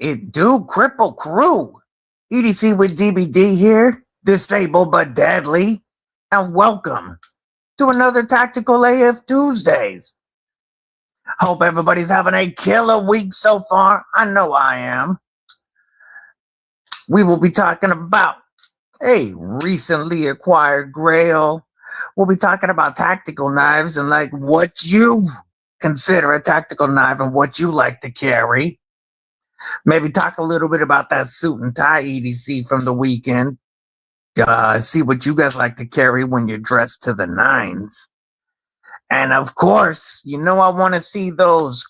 it do, Kripple Krew? EDC with DBD here, disabled but deadly, and welcome to another Tactical AF Tuesdays. Hope everybody's having a killer week so far. I know I am. We will be talking about a recently acquired grail. We'll be talking about tactical knives and like what you consider a tactical knife and what you like to carry. Maybe talk a little bit about that Suit Tie EDC from the weekend. See what you guys like to carry when you're dressed to the nines. And of course, you know I want to see those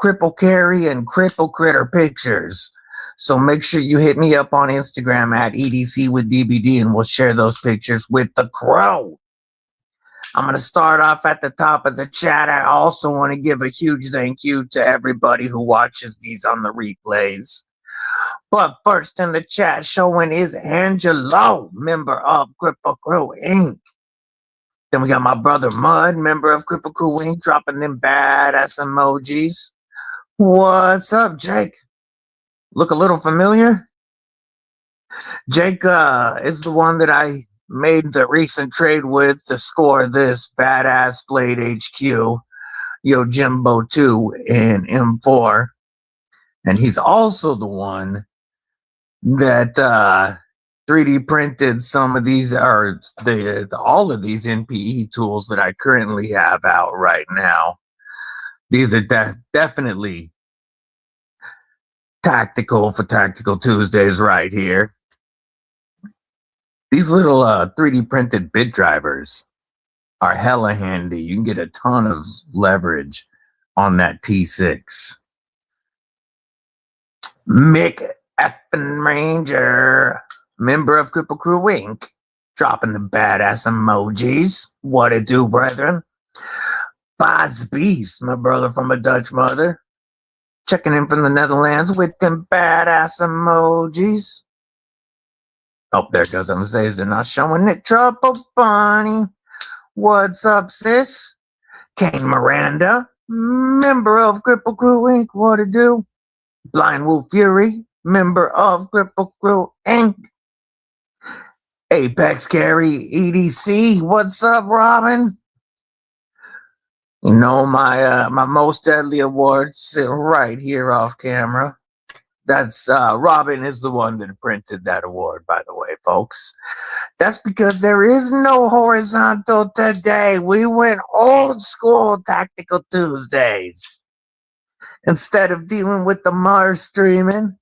Kripple carry and Kripple critter pictures. So make sure you hit me up on Instagram at EDCwithDBD and we'll share those pictures with the Krew. I'm going to start off at the top of the chat. I also want to give a huge thank you to everybody who watches these on the replays. But first in the chat showing is Angelo, member of Kripple Krew Inc. Then we got my brother Mud, member of Kripple Krew Inc., dropping them badass emojis. What's up, Jake? Look a little familiar? Jake is the one that I made the recent trade with to score this badass Blade HQ Yojimbo 2 in M4. And he's also the one that 3D printed some of these, or all of these NPE tools that I currently have out right now. These are definitely tactical for Tactical Tuesdays right here. These little 3D printed bit drivers are hella handy. You can get a ton of leverage on that T6. Mick Effin Ranger, member of Kripple Krew Inc., dropping the badass emojis. What it do, brethren? Boz Beast, my brother from a Dutch mother, checking in from the Netherlands with them badass emojis. Oh, there it goes. I'm gonna say, is they're not showing it. Trouble Bunny. What's up, sis? Kane Miranda, member of Kripple Krew Inc. What it do? Blind Wolf Fury, member of Kripple Krew Inc. Apex Carry EDC. What's up, Robin? You know my my most deadly award sitting right here off camera. That's Robin is the one that printed that award, by the way, folks. That's because there is no horizontal today. We went old school Tactical Tuesdays. Instead of dealing with the Mars streaming,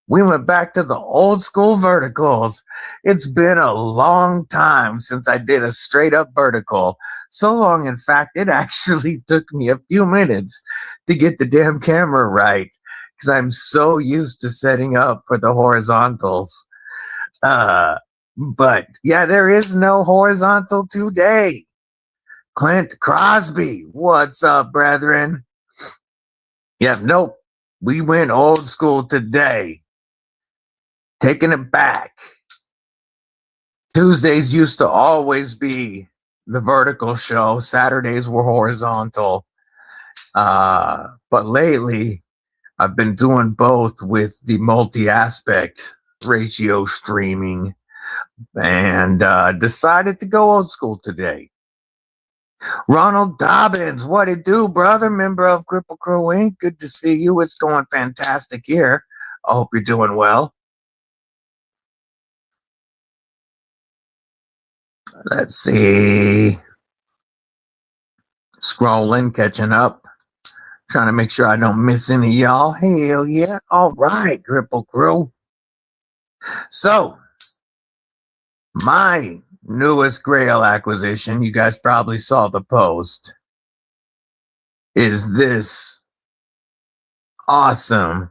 we went back to the old school verticals. It's been a long time since I did a straight up vertical. So long, in fact, it actually took me a few minutes to get the damn camera right, because I'm so used to setting up for the horizontals. But yeah, there is no horizontal today. Clint Crosby, what's up, brethren? Yeah, nope. We went old school today. Taking it back. Tuesdays used to always be the vertical show. Saturdays were horizontal. But lately, I've been doing both with the multi-aspect ratio streaming and decided to go old school today. Ronald Dobbins, what it do, brother? Member of Kripple Krew Inc. Good to see you. It's going fantastic here. I hope you're doing well. Let's see. Scrolling, catching up. Trying to make sure I don't miss any of y'all. Hell yeah. All right, Kripple Krew. So, my newest Grail acquisition, you guys probably saw the post, is this awesome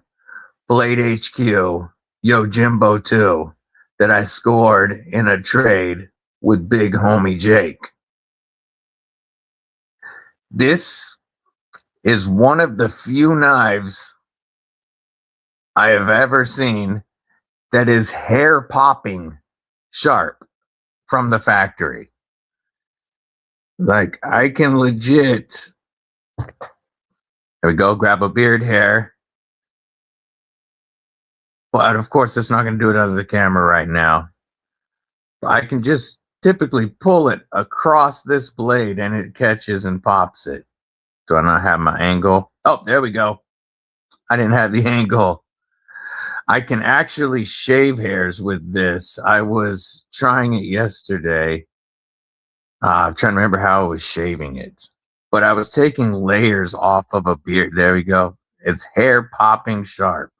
Blade HQ Yojimbo 2 that I scored in a trade with big homie Jake. This is one of the few knives I have ever seen that is hair popping sharp from the factory. Like, I can legit, there we go, grab a beard hair But of course, it's not going to do it under the camera right now. I can just typically pull it across this blade and it catches and pops it. Do I not have my angle? Oh, there we go. I didn't have the angle. I can actually shave hairs with this. I was trying it yesterday. I'm trying to remember how I was shaving it. But I was taking layers off of a beard. There we go. It's hair popping sharp.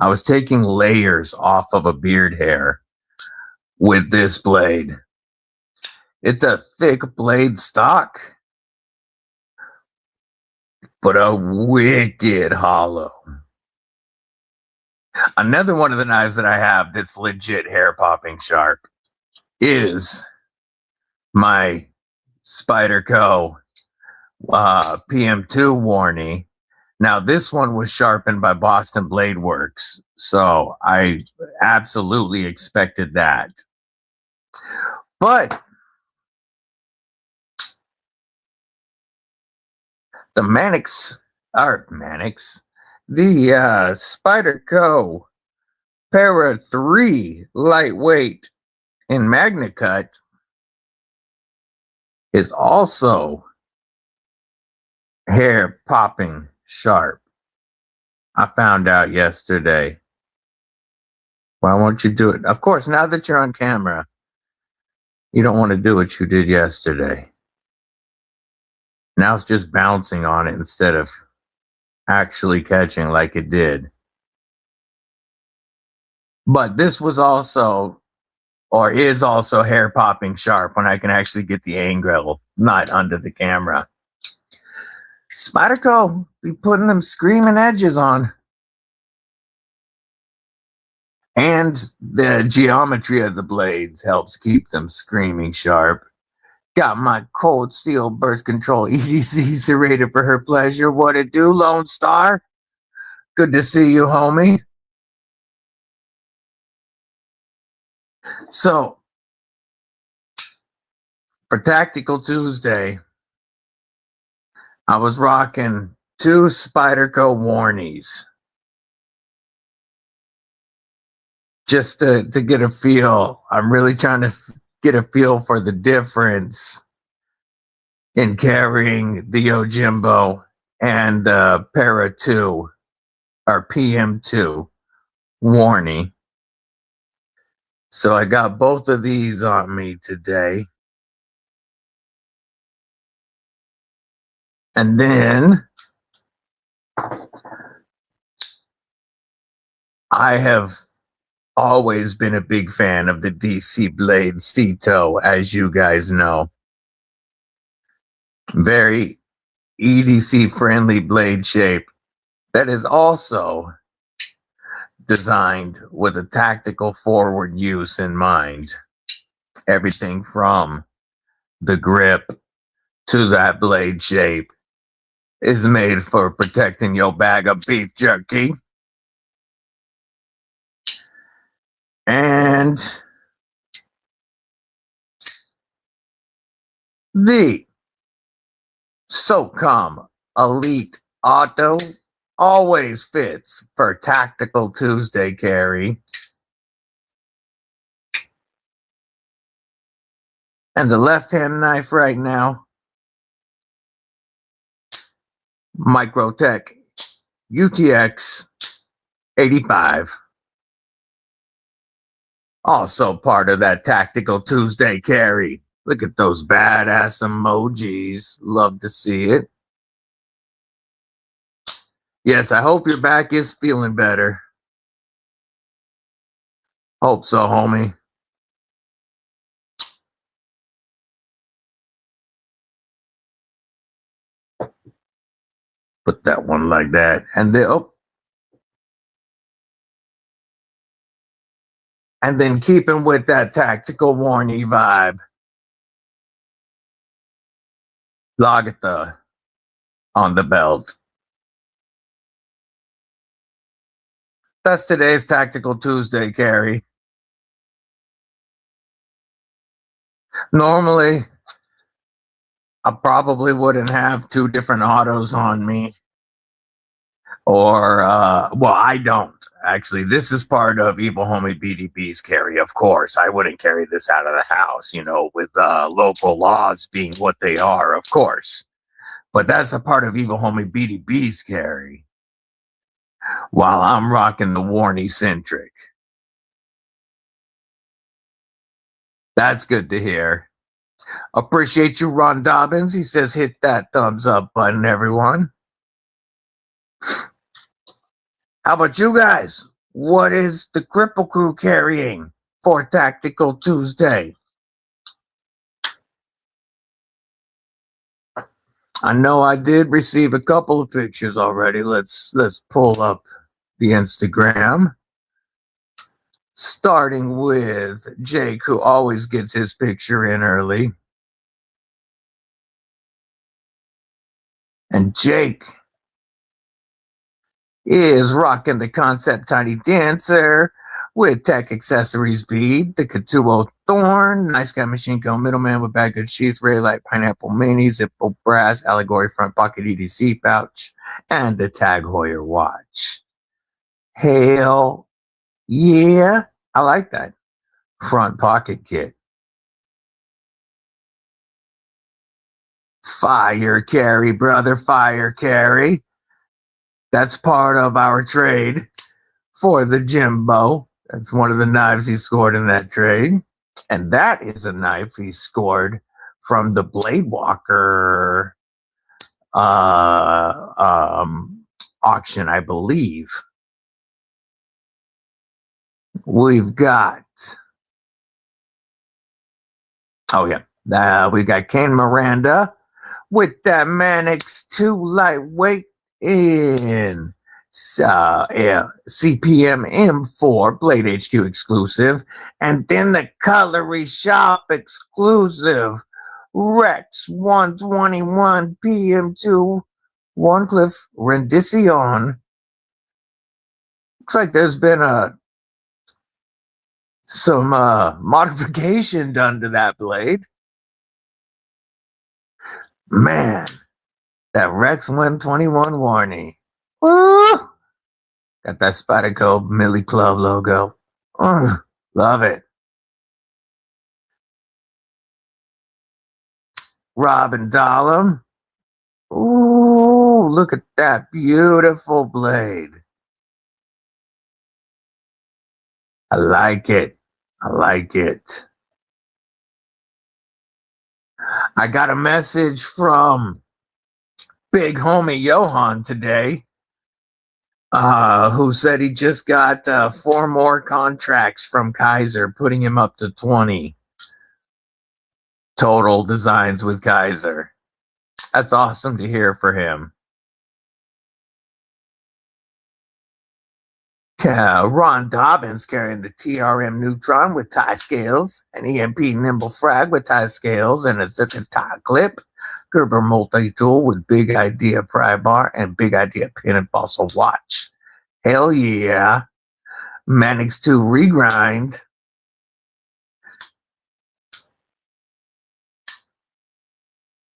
I was taking layers off of a beard hair with this blade. It's a thick blade stock, but a wicked hollow. Another one of the knives that I have that's legit hair popping sharp is my Spyderco PM2 Warney. Now, this one was sharpened by Boston Blade Works, so I absolutely expected that. But the the Spyderco Para 3 lightweight in MagnaCut is also hair popping sharp. I found out yesterday. Why won't you do it? Of course, now that you're on camera, you don't want to do what you did yesterday. Now it's just bouncing on it instead of actually catching like it did. But this was also, or is also, hair popping sharp when I can actually get the angle not under the camera. Spyderco be putting them screaming edges on. And the geometry of the blades helps keep them screaming sharp. Got my cold steel birth control EDC serrated for her pleasure. What it do, Lone Star? Good to see you, homie. So, for Tactical Tuesday, I was rocking 2 Spyderco Warnies. Just to get a feel. I'm really trying to get a feel for the difference in carrying the Yojimbo and the Para 2 or PM2 Warnie. So I got both of these on me today. And then I have always been a big fan of the DC Blade Stito, as you guys know. Very EDC friendly blade shape that is also designed with a tactical forward use in mind. Everything from the grip to that blade shape is made for protecting your bag of beef jerky. And the SOCOM Elite Auto always fits for Tactical Tuesday carry. And the left-hand knife right now, Microtech UTX 85. Also part of that Tactical Tuesday carry. Look at those badass emojis. Love to see it. Yes, I hope your back is feeling better. Hope so, homie. Put that one like that. And then, and then keeping with that tactical Warnie vibe, Lagatha on the belt. That's today's Tactical Tuesday carry. Normally, I probably wouldn't have 2 different autos on me Or, well, I don't. Actually, this is part of Evil Homie BDB's carry, of course. I wouldn't carry this out of the house, with local laws being what they are, of course. But that's a part of Evil Homie BDB's carry. While I'm rocking the Warney Centric. That's good to hear. Appreciate you, Ron Dobbins. He says, hit that thumbs up button, everyone. How about you guys? What is the Kripple crew carrying for Tactical Tuesday? I know I did receive a couple of pictures already. Let's pull up the Instagram. Starting with Jake, who always gets his picture in early. And Jake is rocking the Concept Tiny Dancer with Tech Accessories Bead, the Katuo Thorn, Nice Guy Machine Gun Middleman with Bag of Sheath, Ray Light Pineapple Mini, Zippo Brass, Allegory Front Pocket EDC Pouch, and the Tag Heuer Watch. Hell yeah, I like that front pocket kit. Fire carry, brother, fire carry. That's part of our trade for the Jimbo. That's one of the knives he scored in that trade. And that is a knife he scored from the Blade Walker auction, I believe. We've got, we got Kane Miranda with that Manix 2 lightweight in CPM M4 Blade HQ exclusive, and then the Colory Shop exclusive Rex 121 PM2 Warncliffe Rendition. Looks like there's been some modification done to that blade. Man, that Rex 121 Warney. Woo! Got that Spyderco Millie Club logo. Love it. Robin Dahlem. Ooh, look at that beautiful blade. I like it. I like it. I got a message from big homie Johan today, who said he just got 4 more contracts from Kaiser, putting him up to 20 total designs with Kaiser. That's awesome to hear for him. Ron Dobbins carrying the TRM Neutron with tie scales, an EMP Nimble Frag with tie scales, and a Zipper tie clip. Gerber multi-tool with Big Idea pry bar and Big Idea pin and fossil watch. Hell yeah. Manix 2 regrind.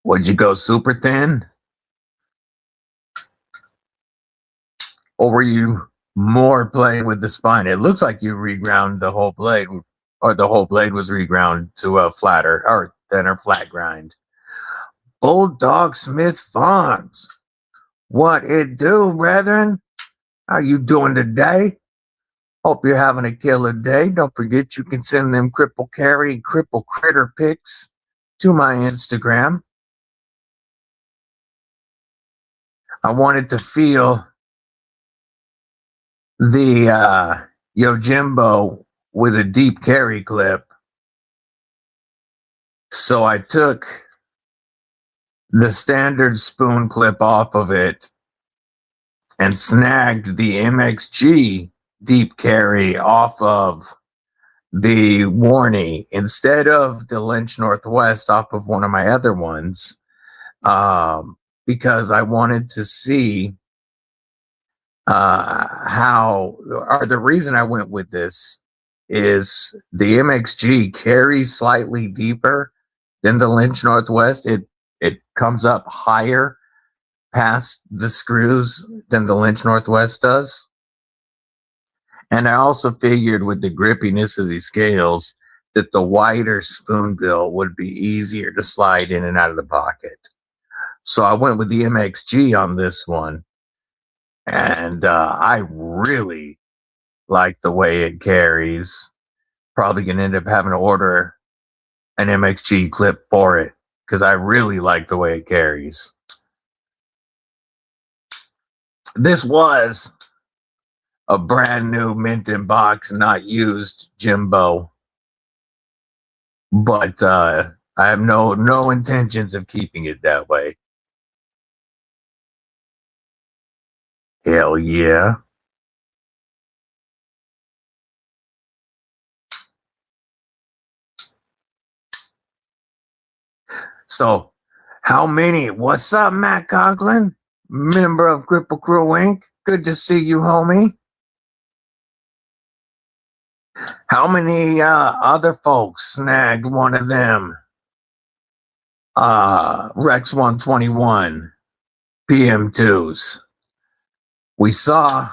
Would you go super thin? Or were you more playing with the spine? It looks like you reground the whole blade, or the whole blade was reground to a flatter or thinner flat grind. Bulldog Smith Farms. What it do, brethren? How you doing today? Hope you're having a killer day. Don't forget you can send them Kripple Carry and Kripple Critter pics to my Instagram. I wanted to feel the Yojimbo with a deep carry clip. So I took the standard spoon clip off of it and snagged the MXG deep carry off of the Warney instead of the Lynch Northwest off of one of my other ones, because I wanted to see the reason I went with this is the MXG carries slightly deeper than the Lynch Northwest. It comes up higher past the screws than the Lynch Northwest does. And I also figured with the grippiness of these scales that the wider spoonbill would be easier to slide in and out of the pocket. So I went with the MXG on this one. And I really like the way it carries. Probably going to end up having to order an MXG clip for it because I really like the way it carries. This was a brand new mint in box, not used Jimbo. But I have no intentions of keeping it that way. Hell yeah. So, what's up, Matt Conklin? Member of Kripple Krew Inc. Good to see you, homie. How many other folks snagged one of them? Rex 121 PM2s. We saw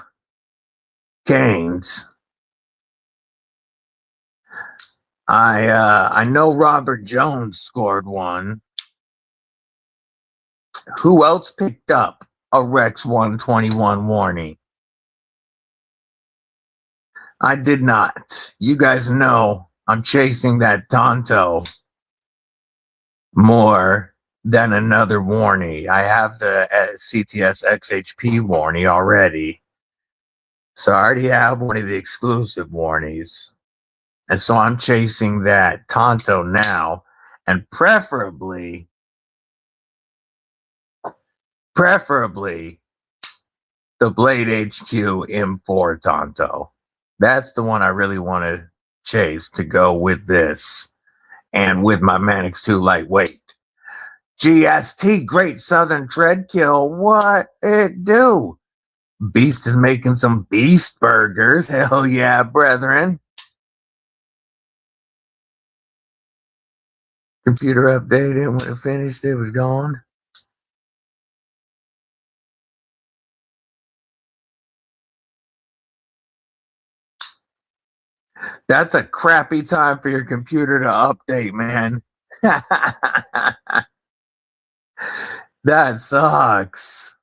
Canes. I know Robert Jones scored one. Who else picked up a Rex 121 warning? I did not. You guys know I'm chasing that Tonto more than another warning. I have the CTS XHP warning already. So I already have one of the exclusive warnings. And so I'm chasing that Tonto now, and preferably the Blade HQ M4 Tonto. That's the one I really want to chase to go with this and with my Manix 2 lightweight. GST, Great Southern Treadkill, what it do? Beast is making some beast burgers. Hell yeah, brethren. Computer updated. When it finished, it was gone. That's a crappy time for your computer to update, man. That sucks.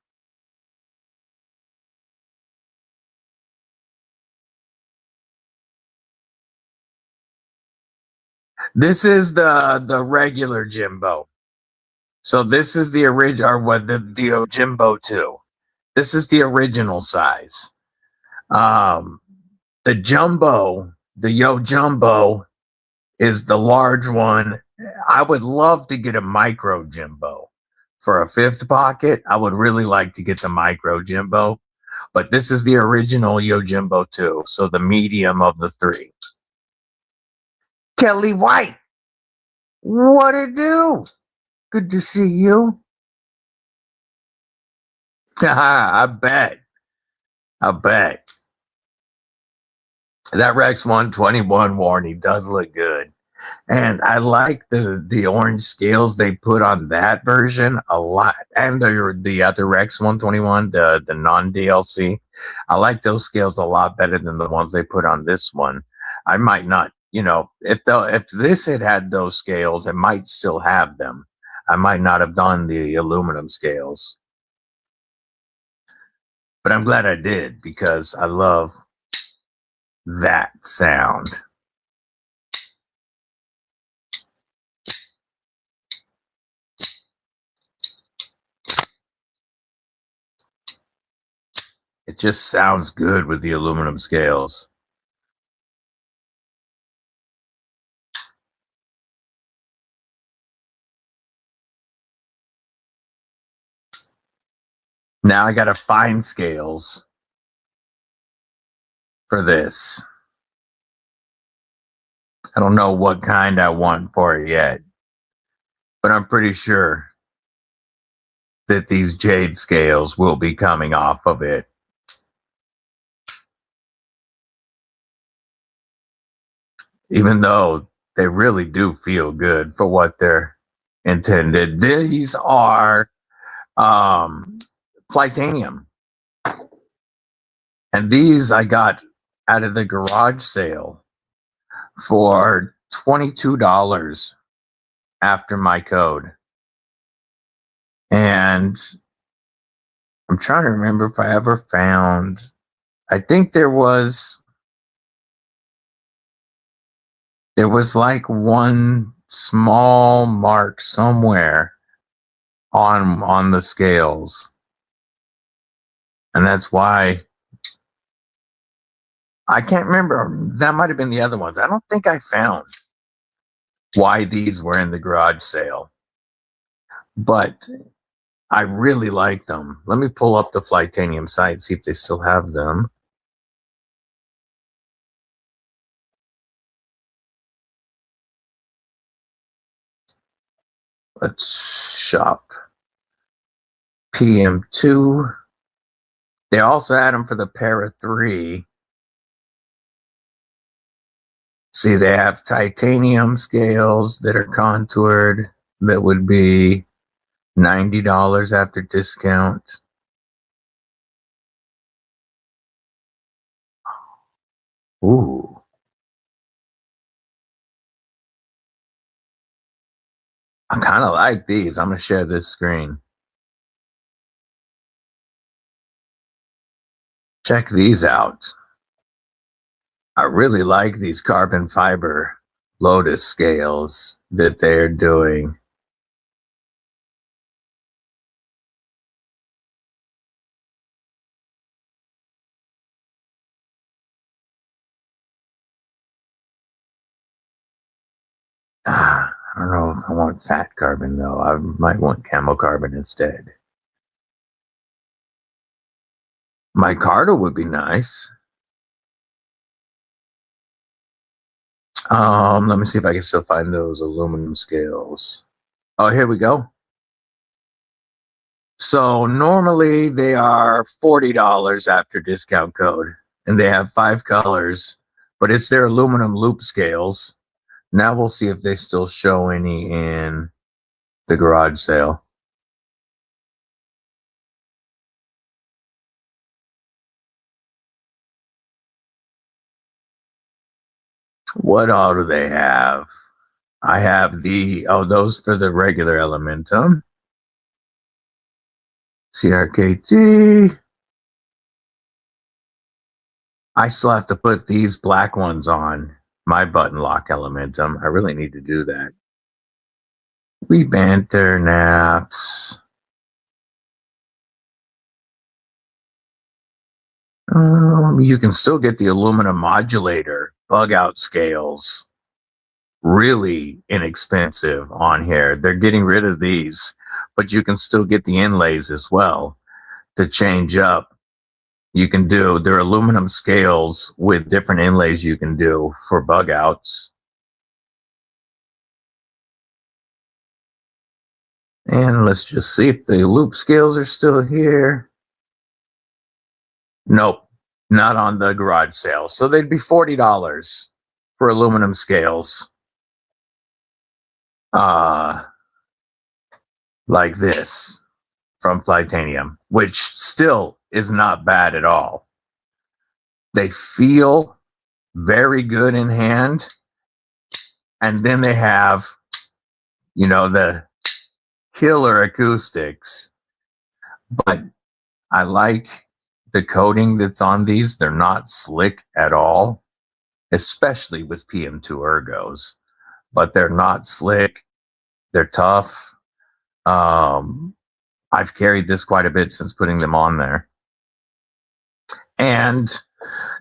This is the regular Jimbo. So this is the original, or what the Jimbo 2. This is the original size. The Jumbo, the Yo Jumbo, is the large one. I would love to get a micro Jimbo for a 5th pocket. I would really like to get the micro Jimbo, but this is the original Yo Jimbo 2, so the medium of the 3. Kelly White, what it do? Good to see you. I bet. That Rex 121 warning does look good. And I like the orange scales they put on that version a lot. And the other Rex 121, the non-DLC. I like those scales a lot better than the ones they put on this one. I might not, if this had those scales, it might still have them. I might not have done the aluminum scales. But I'm glad I did because I love that sound. It just sounds good with the aluminum scales. Now I got to find scales for this. I don't know what kind I want for it yet, but I'm pretty sure that these jade scales will be coming off of it. Even though they really do feel good for what they're intended. These are Flytanium. And these I got out of the garage sale for $22 after my code. And I'm trying to remember if I ever found, I think there was like one small mark somewhere on the scales. And that's why I can't remember. That might have been the other ones. I don't think I found why these were in the garage sale, but I really like them. Let me pull up the Flytanium site, see if they still have them. Let's shop. PM2. They also had them for the Para 3. See, they have titanium scales that are contoured that would be $90 after discount. Ooh. I kind of like these. I'm going to share this screen. Check these out. I really like these carbon fiber Lotus scales that they're doing. I don't know if I want fat carbon though. I might want camel carbon instead. Micarta would be nice. Let me see if I can still find those aluminum scales. Oh, here we go. So normally they are $40 after discount code, and they have 5 colors, but it's their aluminum loop scales. Now we'll see if they still show any in the garage sale. What all do they have? I have those for the regular Elementum. CRKT. I still have to put these black ones on my button lock Elementum. I really need to do that. We banter naps. You can still get the aluminum modulator bug out scales. Really inexpensive on here. They're getting rid of these, but you can still get the inlays as well to change up. You can do their aluminum scales with different inlays you can do for bug outs. And let's just see if the loop scales are still here. Nope, not on the garage sale. So they'd be $40 for aluminum scales. Like this from Flytanium, which still is not bad at all. They feel very good in hand. And then they have, the killer acoustics. But I like the coating that's on these. They're not slick at all, especially with PM2 ergos. But they're not slick. They're tough. I've carried this quite a bit since putting them on there. And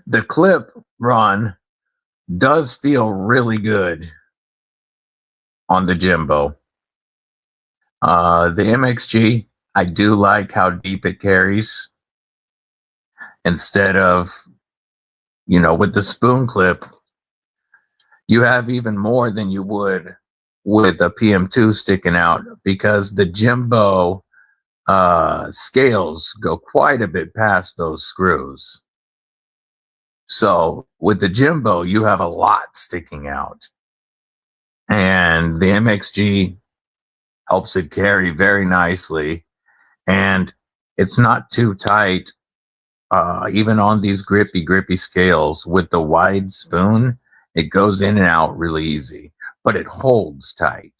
the clip run does feel really good on the Jimbo. The MXG, I do like how deep it carries. Instead of, with the spoon clip, you have even more than you would with a PM2 sticking out, because the Jimbo scales go quite a bit past those screws. So with the Jimbo, you have a lot sticking out. And the MXG helps it carry very nicely. And It's not too tight. Even on these grippy scales with the wide spoon, it goes in and out really easy, but it holds tight.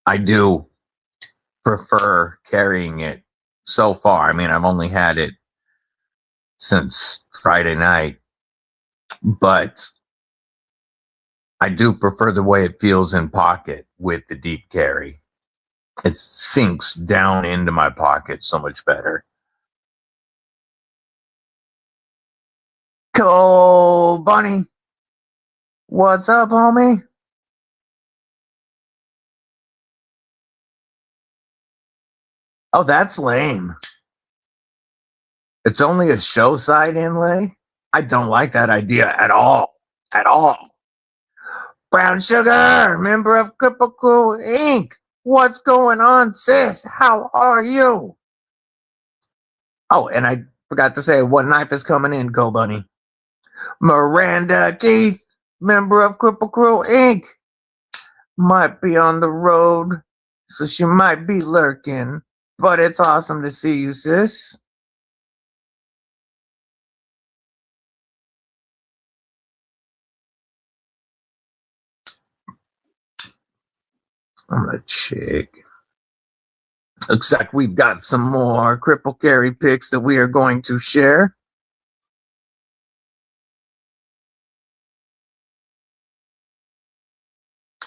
I do prefer carrying it so far. I mean, I've only had it since Friday night, but I do prefer the way it feels in pocket with the deep carry. It sinks down into my pocket so much better. Cool Bunny, what's up, homie? Oh, that's lame. It's only a show side inlay? I don't like that idea at all. At all. Brown Sugar, member of Kripple Inc. What's going on, sis? How are you? Oh, and I forgot to say what knife is coming in, Go Bunny. Miranda Keith, member of Kripple Inc. Might be on the road, so she might be lurking. But it's awesome to see you, sis. I'm gonna check. Looks like we've got some more Kripple Carry pics that we are going to share.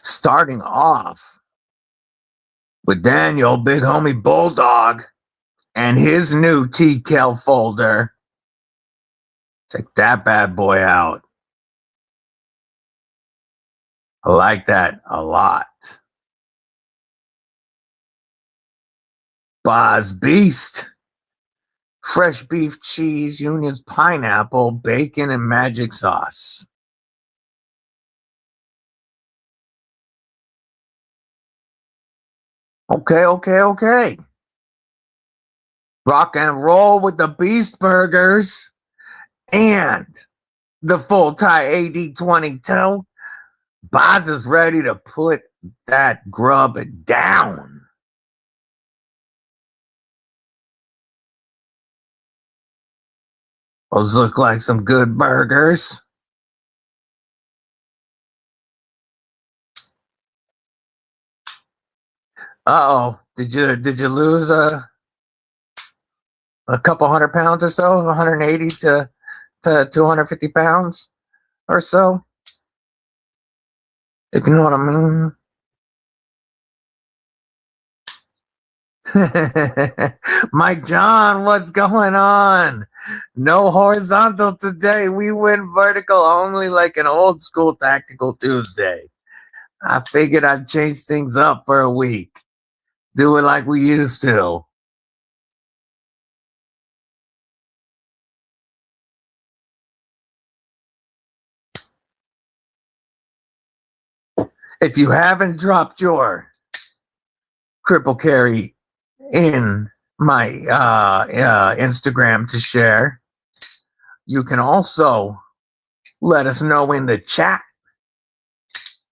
Starting off with Daniel, big homie Bulldog, and his new TKL folder. Check that bad boy out. I like that a lot. Boz Beast, fresh beef, cheese, Union's pineapple, bacon, and magic sauce. Okay. Rock and roll with the Beast Burgers and the full tie AD22. Boz is ready to put that grub down. Those look like some good burgers. Uh-oh, did you lose a couple 100 pounds or so, 180 to 250 pounds or so, if you know what I mean? Mike John, what's going on? No horizontal today. We went vertical only like an old school Tactical Tuesday. I figured I'd change things up for a week. Do it like we used to. If you haven't dropped your Kripple Carry in my Instagram to share, you can also let us know in the chat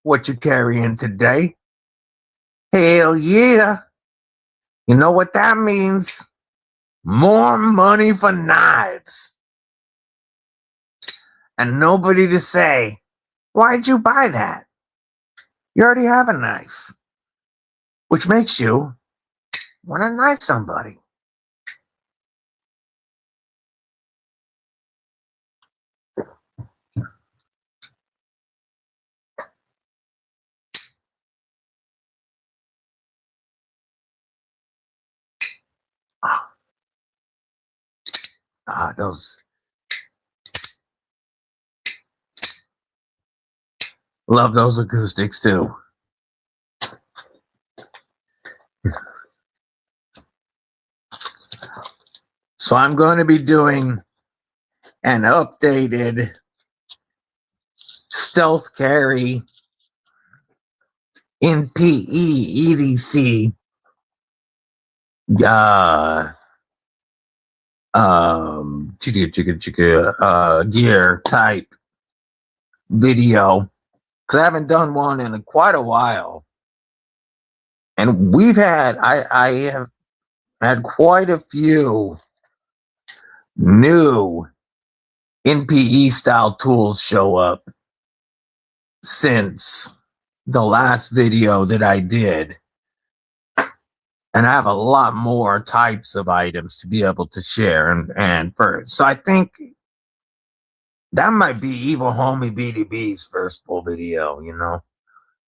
what you're carrying today. Hell yeah. You know what that means? More money for knives. And nobody to say, why'd you buy that? You already have a knife. Which makes you want to knife somebody. Those. Love those acoustics too. So I'm going to be doing an updated stealth carry in PE EDC gear type video, because I haven't done one in quite a while. And we've had, I have had quite a few new NPE style tools show up since the last video that I did. And I have a lot more types of items to be able to share. And first, so I think that might be Evil Homie BDB's first full video, you know.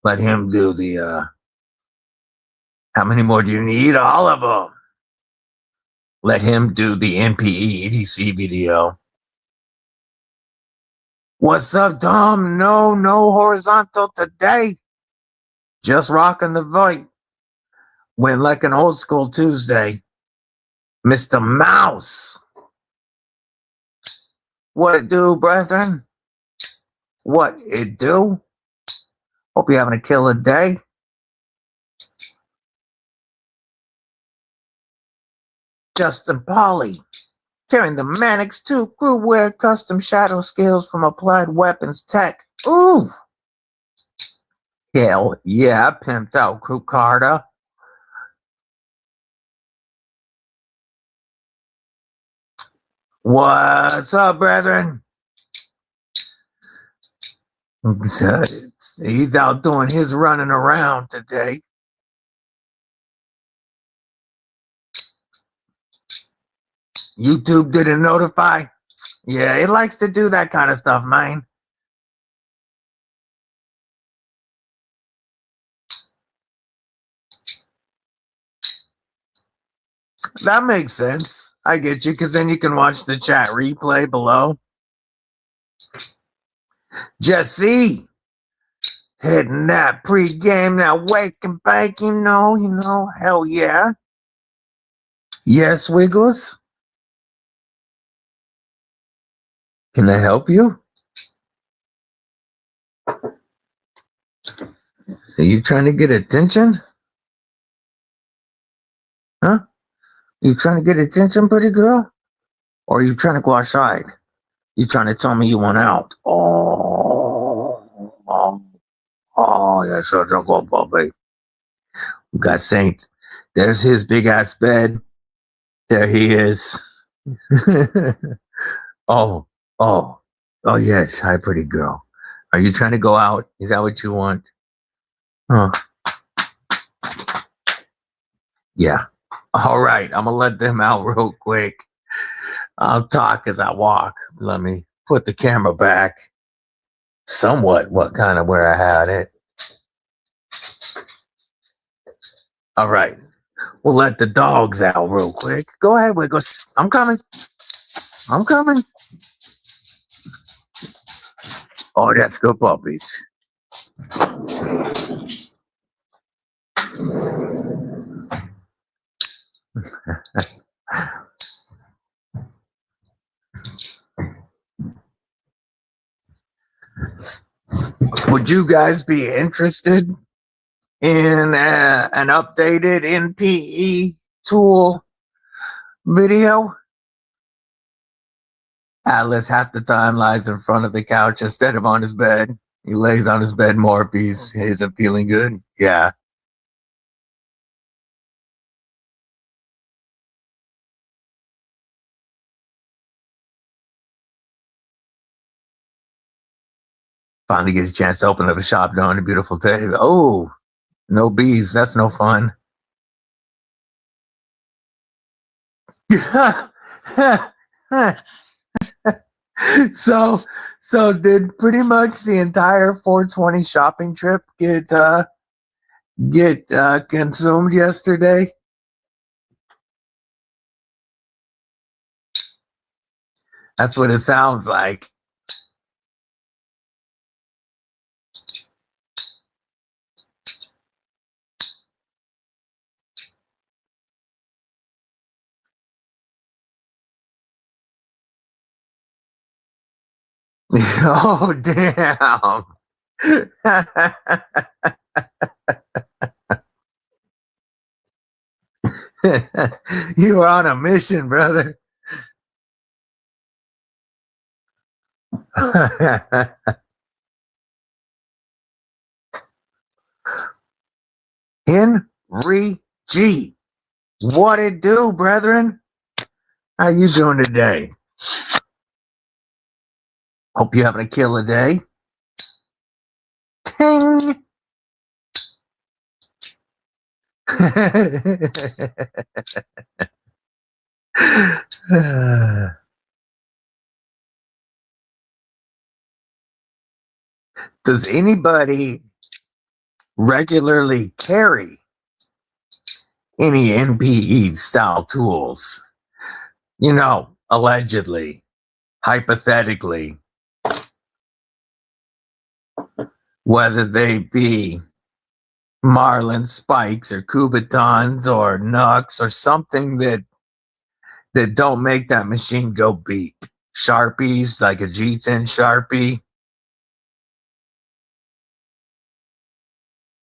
Let him do the, how many more do you need? All of them. Let him do the NPE EDC video. What's up, Dom? No horizontal today. Just rocking the void. Went like an old school Tuesday. Mr. Mouse. What it do, brethren? What it do? Hope you're having a killer day. Justin Polly. Carrying the Mannix 2 Krew wear custom shadow skills from Applied Weapons Tech. Ooh. Hell yeah, pimped out Krew Carter. What's up, brethren? He's out doing his running around today. YouTube didn't notify. Yeah, it likes to do that kind of stuff, man. That makes sense. I get you, because then you can watch the chat replay below. Jesse, hitting that pregame, that wake and bake, you know, hell yeah. Yes, Wiggles. Can I help you? Are you trying to get attention? Huh? You trying to get attention, pretty girl? Or are you trying to go outside? You trying to tell me you want out? Oh, yeah, sure, don't go, Bobby. We got Saint. There's his big ass bed. There he is. Oh, yes. Hi, pretty girl. Are you trying to go out? Is that what you want? Huh? Yeah. All right. I'm going to let them out real quick. I'll talk as I walk. Let me put the camera back somewhat where I had it. All right. We'll let the dogs out real quick. Go ahead, Wiggles. I'm coming. Oh, that's good puppies. Would you guys be interested in an updated NPE tool video? Atlas half the time lies in front of the couch instead of on his bed. He lays on his bed more if he isn't feeling good. Yeah. Finally get a chance to open up a shop during a beautiful day. Oh, no bees. That's no fun. So did pretty much the entire 420 shopping trip get consumed yesterday? That's what it sounds like. Oh, damn. You were on a mission, brother. Henry G. What it do, brethren? How you doing today? Hope you're having a killer day. Ting! Does anybody regularly carry any NPE style tools? You know, allegedly, hypothetically, whether they be Marlin spikes or Kubitons or Nux or something that don't make that machine go beep. Sharpies, like a G10 Sharpie.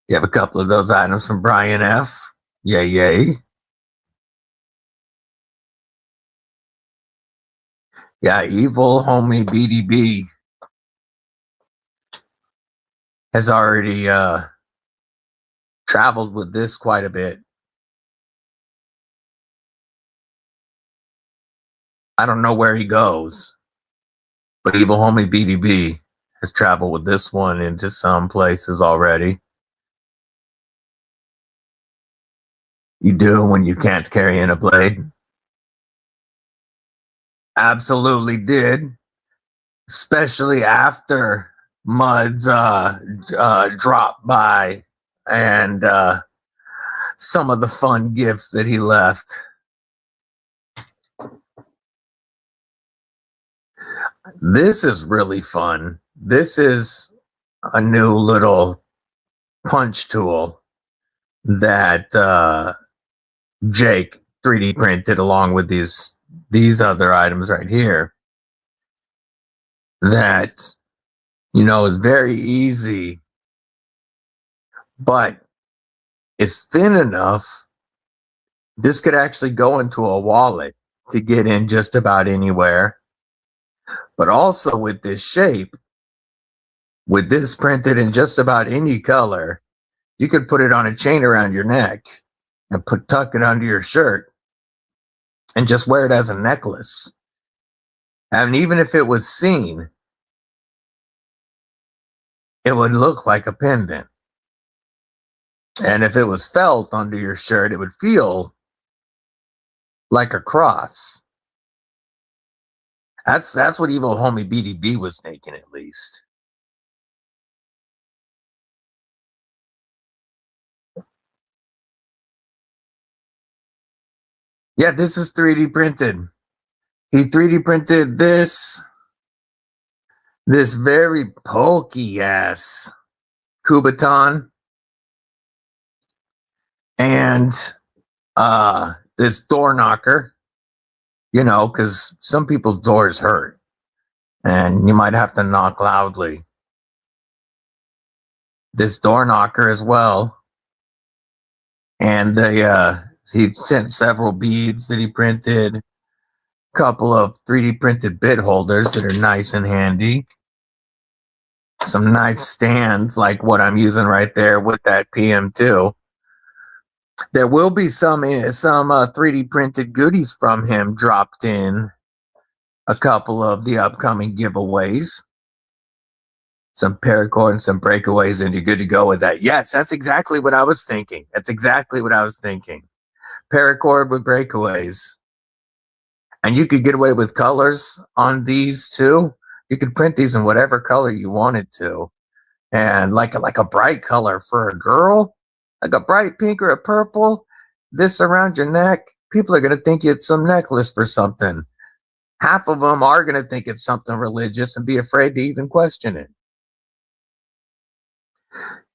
You have a couple of those items from Brian F. Yay, yay. Yeah, evil homie BDB has already traveled with this quite a bit. I don't know where he goes, but evil homie BDB has traveled with this one into some places already. You do when you can't carry in a blade. Absolutely did, especially after Mud's drop by and some of the fun gifts that he left. This is really fun. This is a new little punch tool that Jake 3D printed along with these other items right here that, you know, is very easy, but it's thin enough. This could actually go into a wallet to get in just about anywhere. But also with this shape, with this printed in just about any color, you could put it on a chain around your neck and tuck it under your shirt and just wear it as a necklace. And even if it was seen, it would look like a pendant. And if it was felt under your shirt, it would feel like a cross. That's what evil homie BDB was thinking, at least. Yeah, this is 3D printed. He 3D printed this very pokey ass Kubiton and this door knocker, you know, because some people's doors hurt and you might have to knock loudly. This door knocker as well. And he sent several beads that he printed, a couple of 3D printed bit holders that are nice and handy, some nice stands like what I'm using right there with that PM2. There will be some 3D printed goodies from him dropped in a couple of the upcoming giveaways. Some paracord and some breakaways, and you're good to go with that. Yes, that's exactly what I was thinking. Paracord with breakaways. And you could get away with colors on these too. You could print these in whatever color you wanted to. And like a bright color for a girl, like a bright pink or a purple, this around your neck, people are going to think it's some necklace for something. Half of them are going to think it's something religious and be afraid to even question it.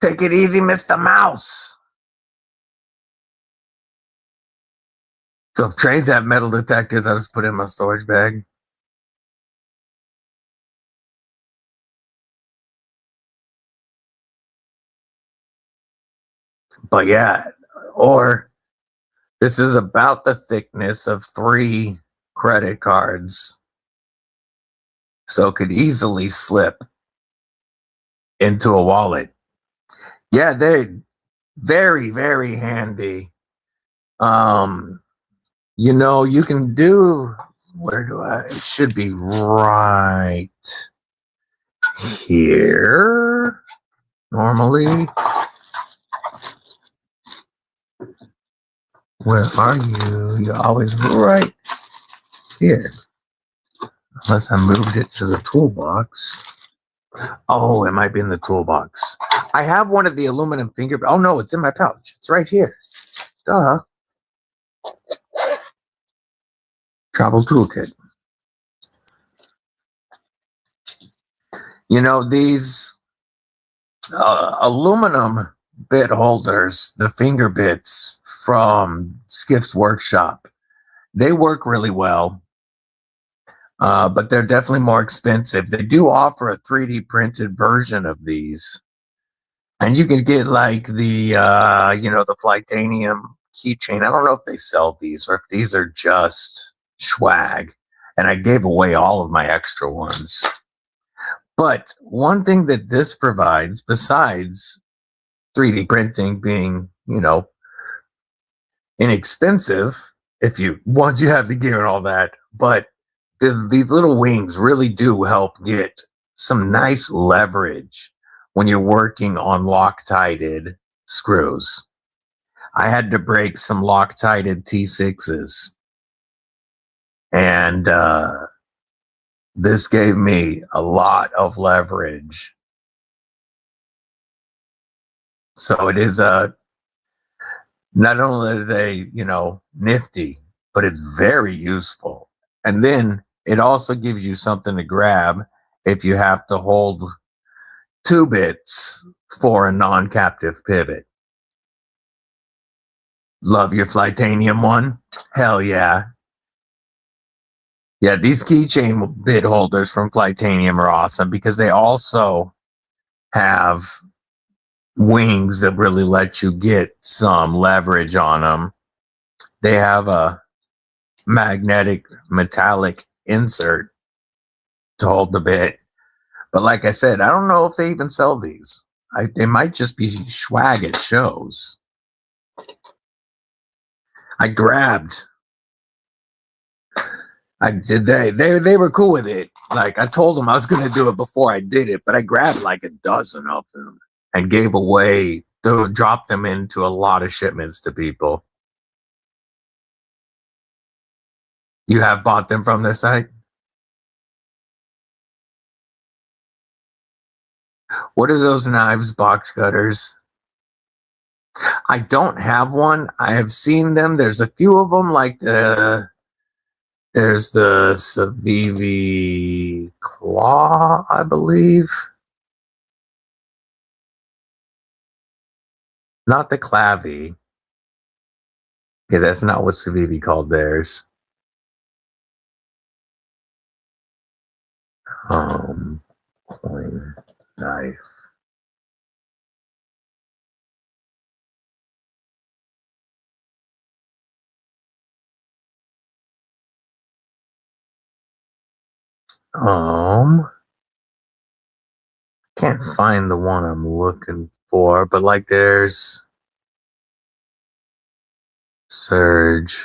Take it easy, Mr. Mouse. So if trains have metal detectors, I just put it in my storage bag. But yeah, or this is about the thickness of 3 credit cards. So it could easily slip into a wallet. Yeah, they're very, very handy. You know, you can do, where do I, it should be right here. Normally, where are you? You're always right here. Unless I moved it to the toolbox. Oh, it might be in the toolbox. I have one of the aluminum finger. Oh no, it's in my pouch. It's right here. Duh. Travel toolkit. You know, these aluminum bit holders, the finger bits from Skiff's workshop, they work really well, but they're definitely more expensive. They do offer a 3D printed version of these, and you can get like the you know, the Flytanium keychain. I don't know if they sell these or if these are just swag, and I gave away all of my extra ones. But one thing that this provides, besides 3D printing being, you know, inexpensive, if you, once you have the gear and all that, but these little wings really do help get some nice leverage when you're working on Loctited screws. I had to break some Loctited T6s, and this gave me a lot of leverage. So it is not only are they, you know, nifty, but it's very useful. And then it also gives you something to grab if you have to hold two bits for a non-captive pivot. Love your Flytanium one? Hell yeah. Yeah, these keychain bit holders from Flytanium are awesome because they also have wings that really let you get some leverage on them. They have a magnetic metallic insert to hold the bit. But like I said, I don't know if they even sell these. They might just be swag at shows. I grabbed. I did. They were cool with it. Like I told them I was going to do it before I did it, but I grabbed like a dozen of them and gave away. Dropped them into a lot of shipments to people. You have bought them from their site? What are those knives, box cutters? I don't have one. I have seen them. There's a few of them, like there's the Civivi Claw, I believe. Not the Clavy. Yeah, that's not what Civivi called theirs. Coin knife. Can't find the one I'm looking for, but like there's Surge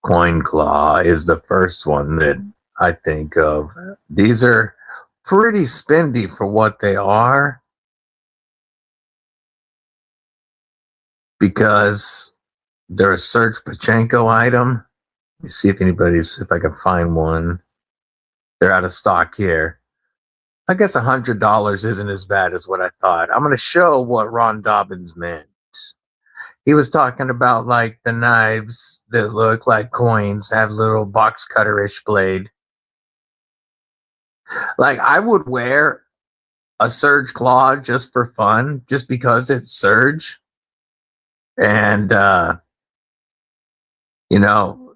Coin Claw is the first one that I think of. These are pretty spendy for what they are, because they're a Serge Pachenko item. Let me see if I can find one. They're out of stock here. I guess $100 isn't as bad as what I thought. I'm going to show what Ron Dobbins meant. He was talking about like the knives that look like coins, have little box cutter-ish blade. Like I would wear a Surge Claw just for fun, just because it's Surge. And, you know,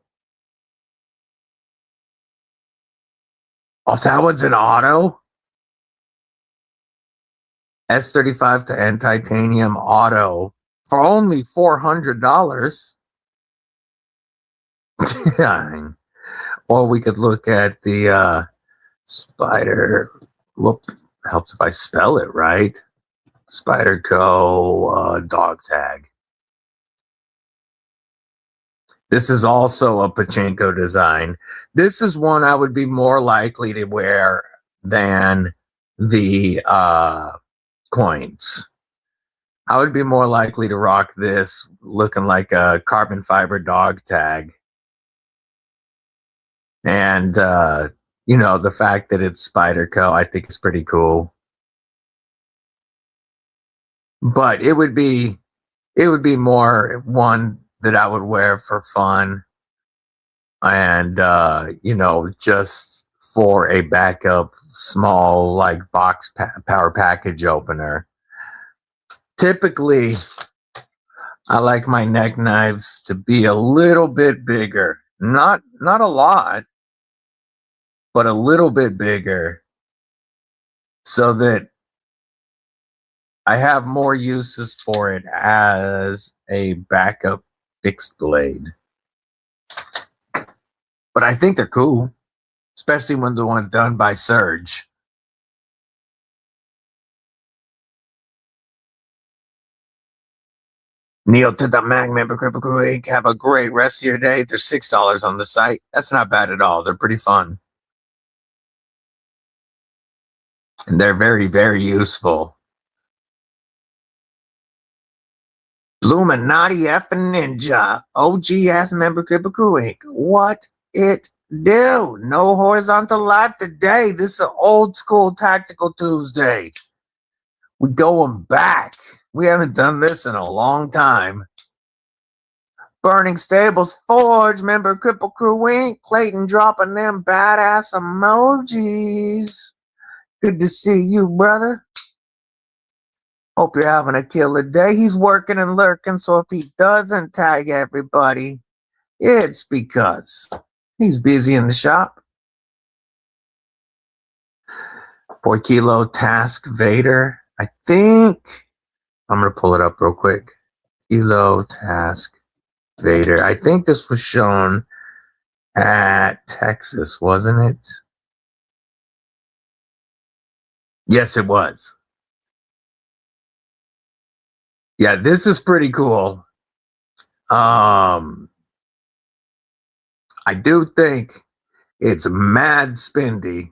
that one's an auto. S35 to N titanium auto for only $400. Or we could look at the Spider. Whoop, helps if I spell it right. Spider Co. Dog tag. This is also a pachinko design. This is one I would be more likely to wear than the coins. I would be more likely to rock this looking like a carbon fiber dog tag. And, the fact that it's Spyderco, I think is pretty cool. But it would be more one that I would wear for fun and, just for a backup small, like, power package opener. Typically, I like my neck knives to be a little bit bigger. Not a lot, but a little bit bigger so that I have more uses for it as a backup fixed blade. But I think they're cool, especially when the one done by Surge. Neil to the Mag member, Kripple Krew Inc. Have a great rest of your day. There's $6 on the site. That's not bad at all. They're pretty fun. And they're very, very useful. Illuminati effing Ninja. OGS member, Kripple Krew Inc. What it do? No horizontal live today. This is an old school Tactical Tuesday. We going back. We haven't done this in a long time. Burning Stables Forge member, Kripple Krew Inc. Clayton dropping them badass emojis. Good to see you, brother. Hope you're having a killer day. He's working and lurking, so if he doesn't tag everybody, it's because he's busy in the shop. Boy Kilo Task Vader. I think I'm going to pull it up real quick. Kilo Task Vader. I think this was shown at Texas, wasn't it? Yes, it was. Yeah, this is pretty cool. I do think it's mad spendy,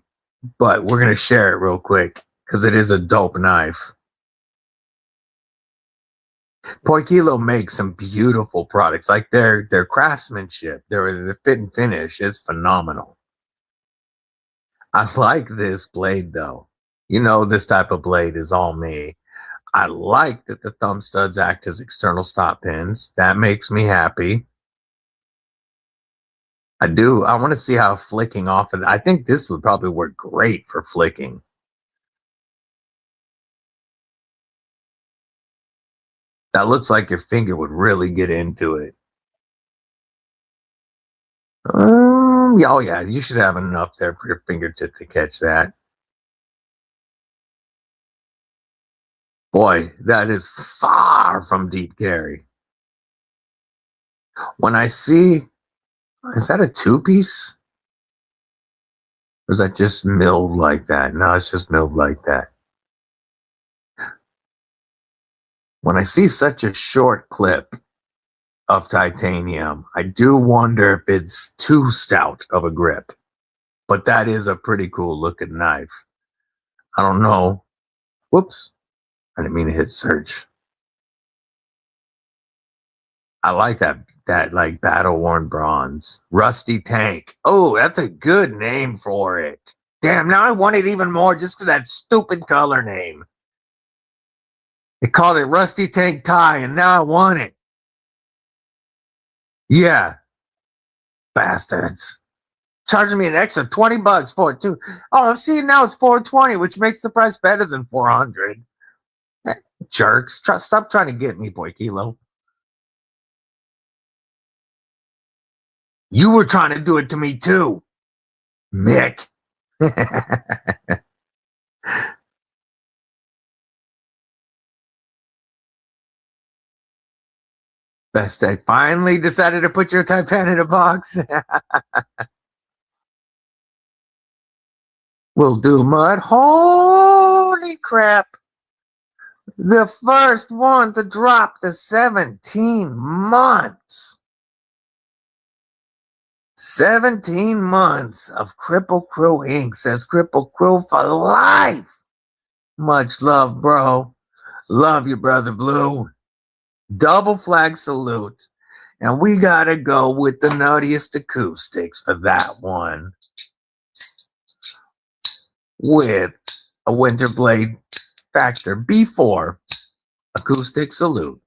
but we're going to share it real quick because it is a dope knife. Poikilo makes some beautiful products, like their craftsmanship, their fit and finish is phenomenal. I like this blade though. This type of blade is all me. I like that the thumb studs act as external stop pins. That makes me happy. I do. I want to see how flicking off of. I think this would probably work great for flicking. That looks like your finger would really get into it. Oh yeah, you should have enough there for your fingertip to catch that. Boy, that is far from deep carry. When I see, is that a two-piece? Or is that just milled like that? No, it's just milled like that. When I see such a short clip of titanium, I do wonder if it's too stout of a grip. But that is a pretty cool looking knife. I don't know. Whoops. I didn't mean to hit search. I like that like battle worn bronze. Rusty Tank. Oh, that's a good name for it. Damn, now I want it even more just for that stupid color name. They called it Rusty Tank Tie, and now I want it. Yeah. Bastards. Charging me an extra $20 for it too. Oh, I'm seeing now it's $420, which makes the price better than $400. Jerks. Stop trying to get me, Boy Kilo. You were trying to do it to me too, Mick. Best I finally decided to put your Taipan in a box. We'll do mud. Holy crap. The first one to drop the 17 months. 17 months of Kripple Krew Inc. says Kripple Krew for life. Much love, bro. Love you, brother Blue. Double flag salute. And we gotta go with the nuttiest acoustics for that one. With a Winter Blade Factor B4 acoustic salute.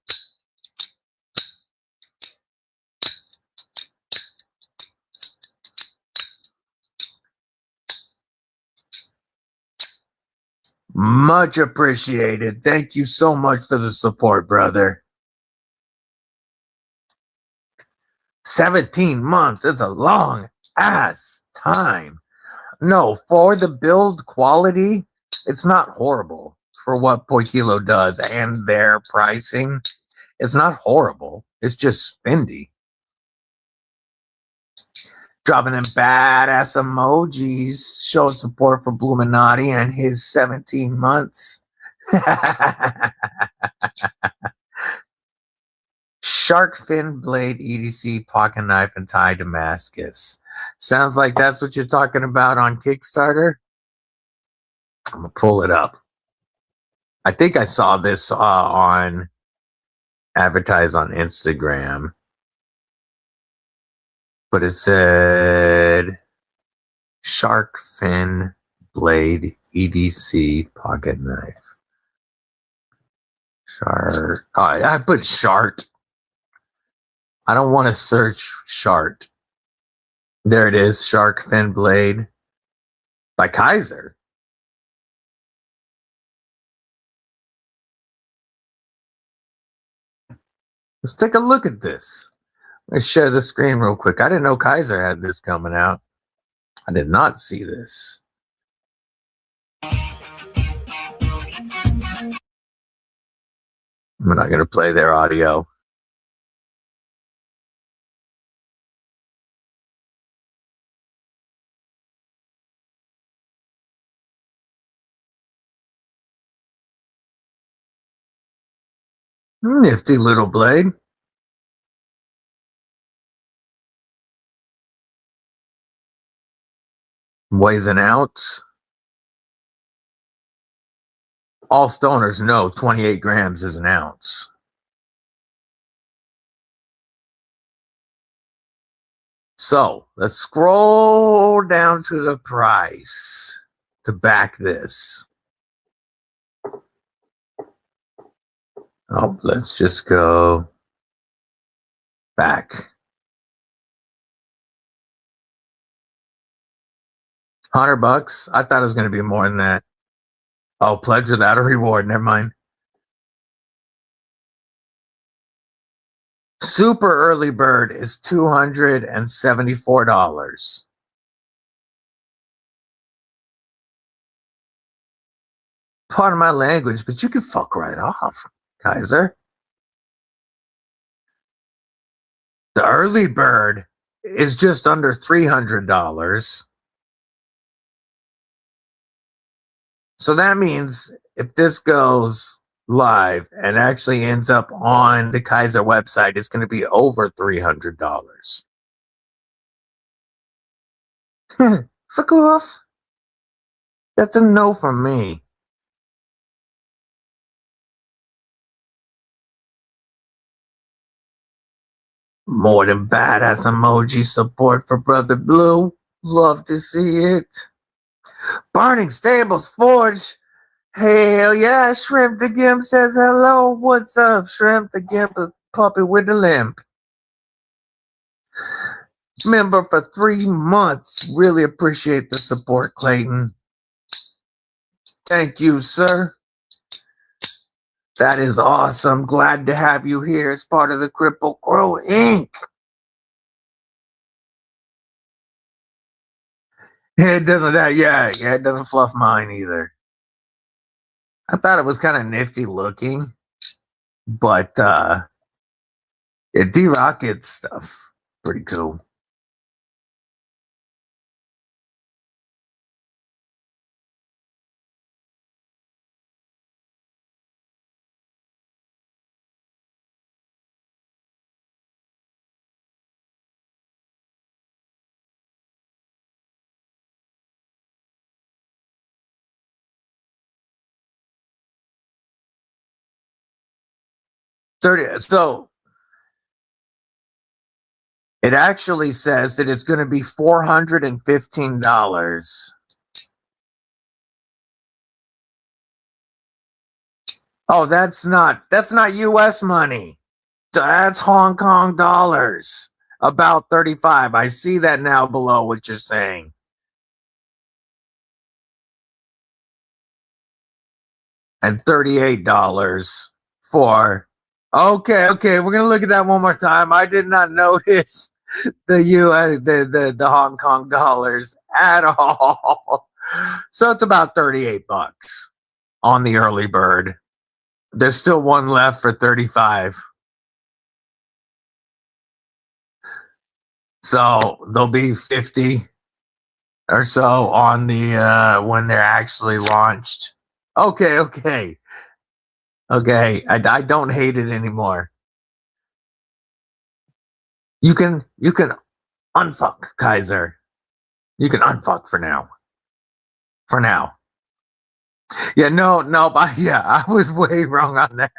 Much appreciated. Thank you so much for the support, brother. 17 months is a long ass time. No, for the build quality, it's not horrible for what Poikilo does and their pricing. It's not horrible. It's just spendy. Dropping in badass emojis, showing support for Bluminati and his 17 months. Shark fin blade EDC pocket knife and tie Damascus. Sounds like that's what you're talking about on Kickstarter. I'm gonna pull it up. I think I saw this on advertised on Instagram, but it said shark fin blade EDC pocket knife. Shark. Oh, I put shart. I don't want to search shart. There it is, shark fin blade by Kaiser. Let's take a look at this. Let's share the screen real quick. I didn't know Kaiser had this coming out. I did not see this. I'm not going to play their audio. Nifty little blade. Weighs an ounce. All stoners know 28 grams is an ounce. So let's scroll down to the price to back this. Oh, let's just go back. $100. I thought it was going to be more than that. Oh, pledge without a reward. Never mind. Super early bird is $274. Pardon my language, but you can fuck right off, Kaiser. The early bird is just under $300. So that means if this goes live and actually ends up on the Kaiser website, it's going to be over $300. Fuck off. That's a no from me. More than badass emoji support for Brother Blue. Love to see it. Burning Stables Forge. Hell yeah, Shrimp the Gimp says hello. What's up, Shrimp the Gimp, a puppy with the limp? Member for 3 months. Really appreciate the support, Clayton. Thank you, sir. That is awesome. Glad to have you here as part of the Kripple Krew Inc. It doesn't it doesn't fluff mine either. I thought it was kind of nifty looking, but D-Rocket stuff, pretty cool. 30. So it actually says that it's going to be $415. Oh, that's not US money. That's Hong Kong dollars. About 35. I see that now below what you're saying. And $38 for okay, we're gonna look at that one more time. I did not notice the the Hong Kong dollars at all. So it's about 38 bucks on the early bird. There's still one left for 35. So there'll be 50 or so on the when they're actually launched. Okay. I don't hate it anymore. You can unfuck Kaiser. You can unfuck for now. For now. Yeah, no, I was way wrong on that.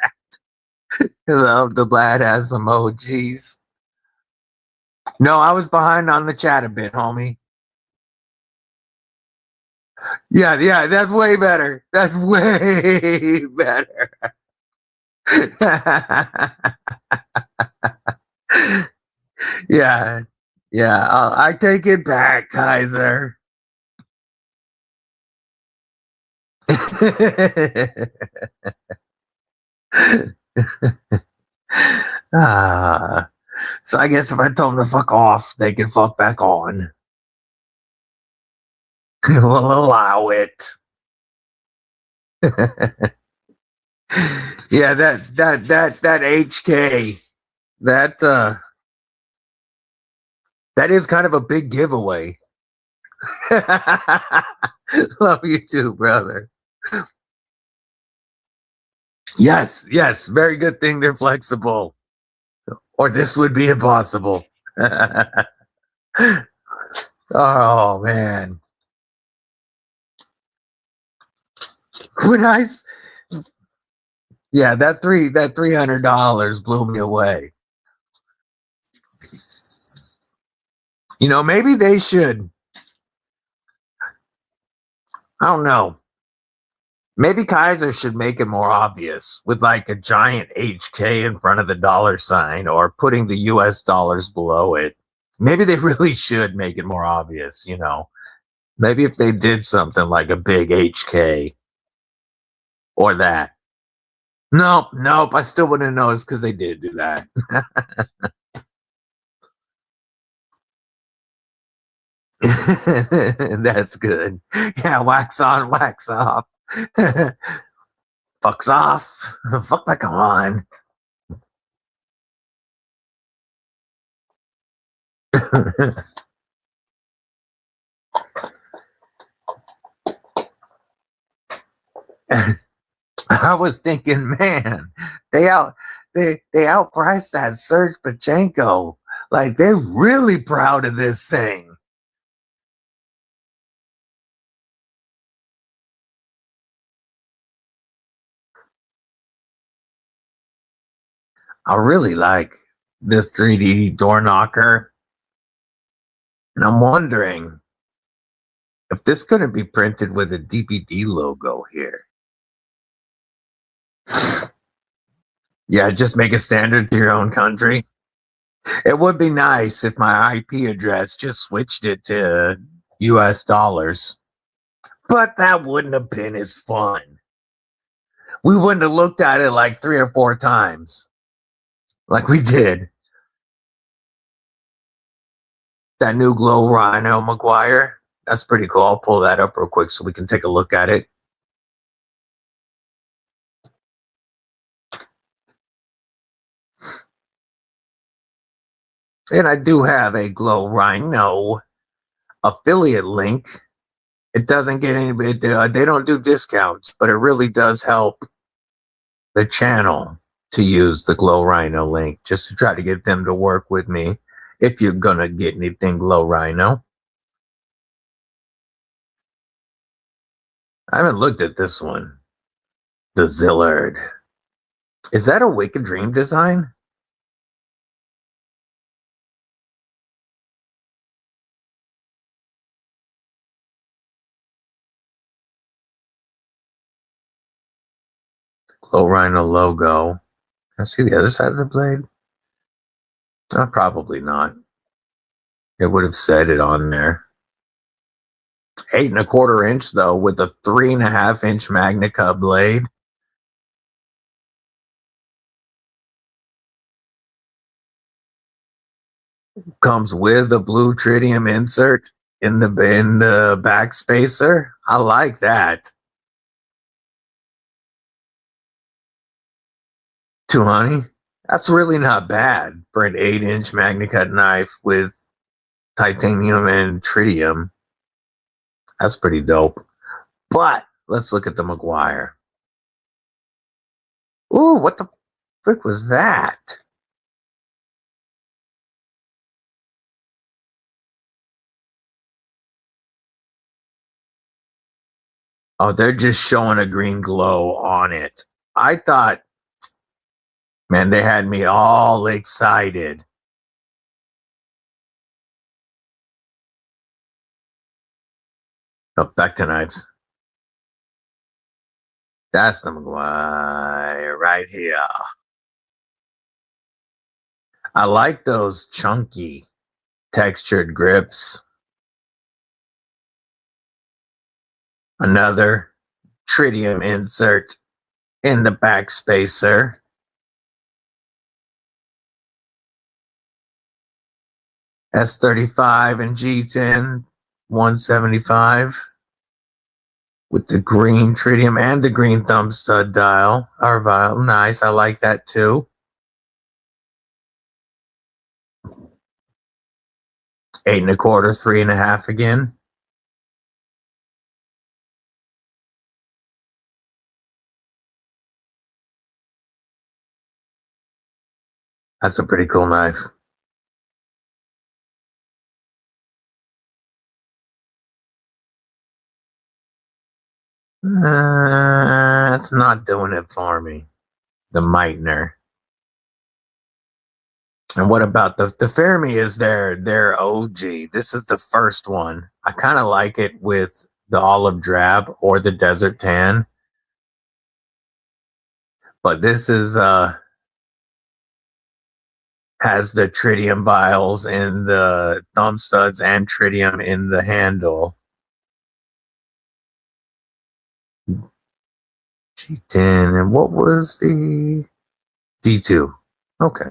The Blad has emojis. No, I was behind on the chat a bit, homie. Yeah, that's way better. That's way better. yeah, I take it back, Kaiser. So I guess if I tell them to fuck off, they can fuck back on. We'll allow it. Yeah, that HK, that is kind of a big giveaway. Love you too, brother. Yes, very good thing they're flexible. Or this would be impossible. Oh man. Nice. Yeah, that $300 blew me away. You know, maybe they should. I don't know. Maybe Kaiser should make it more obvious with like a giant HK in front of the dollar sign or putting the US dollars below it. Maybe they really should make it more obvious, you know. Maybe if they did something like a big HK or that. Nope, I still wouldn't notice because they did do that. That's good. Yeah, wax on, wax off. Fucks off. Fuck back on. I was thinking, man, they outpriced that Serge Pachenko. Like they're really proud of this thing. I really like this 3D door knocker. And I'm wondering if this couldn't be printed with a DBD logo here. Yeah, just make it standard to your own country. It would be nice if my IP address just switched it to US dollars. But that wouldn't have been as fun. We wouldn't have looked at it like 3 or 4 times like we did. That new Glow Rhino McGuire, that's pretty cool. I'll pull that up real quick so we can take a look at it. And I do have a Glow Rhino affiliate link. It doesn't get any, they don't do discounts, but it really does help the channel to use the Glow Rhino link just to try to get them to work with me if you're gonna get anything Glow Rhino. I haven't looked at this one, the Zillard. Is that a Wicked Dream design? Glow Rhino logo. Let's see the other side of the blade. Probably not. It would have said it on there. 8¼ inch though, with a 3.5 inch Magnica blade. Comes with a blue tritium insert in the back spacer. I like that. 200. That's really not bad for an 8-inch Magnicut knife with titanium and tritium. That's pretty dope. But let's look at the McGuire. Ooh, what the frick was that? Oh, they're just showing a green glow on it. I thought, man, they had me all excited. Oh, back to knives. That's the McGuire right here. I like those chunky textured grips. Another tritium insert in the back spacer. S35 and G10 175 with the green tritium and the green thumb stud dial or vial. Nice, I like that too. 8¼ 3.5 again. That's a pretty cool knife. It's not doing it for me. The Meitner. And what about the Fermi is their OG. This is the first one. I kind of like it with the olive drab or the desert tan. But this is has the tritium vials in the thumb studs and tritium in the handle. G10, and what was the D2? Okay.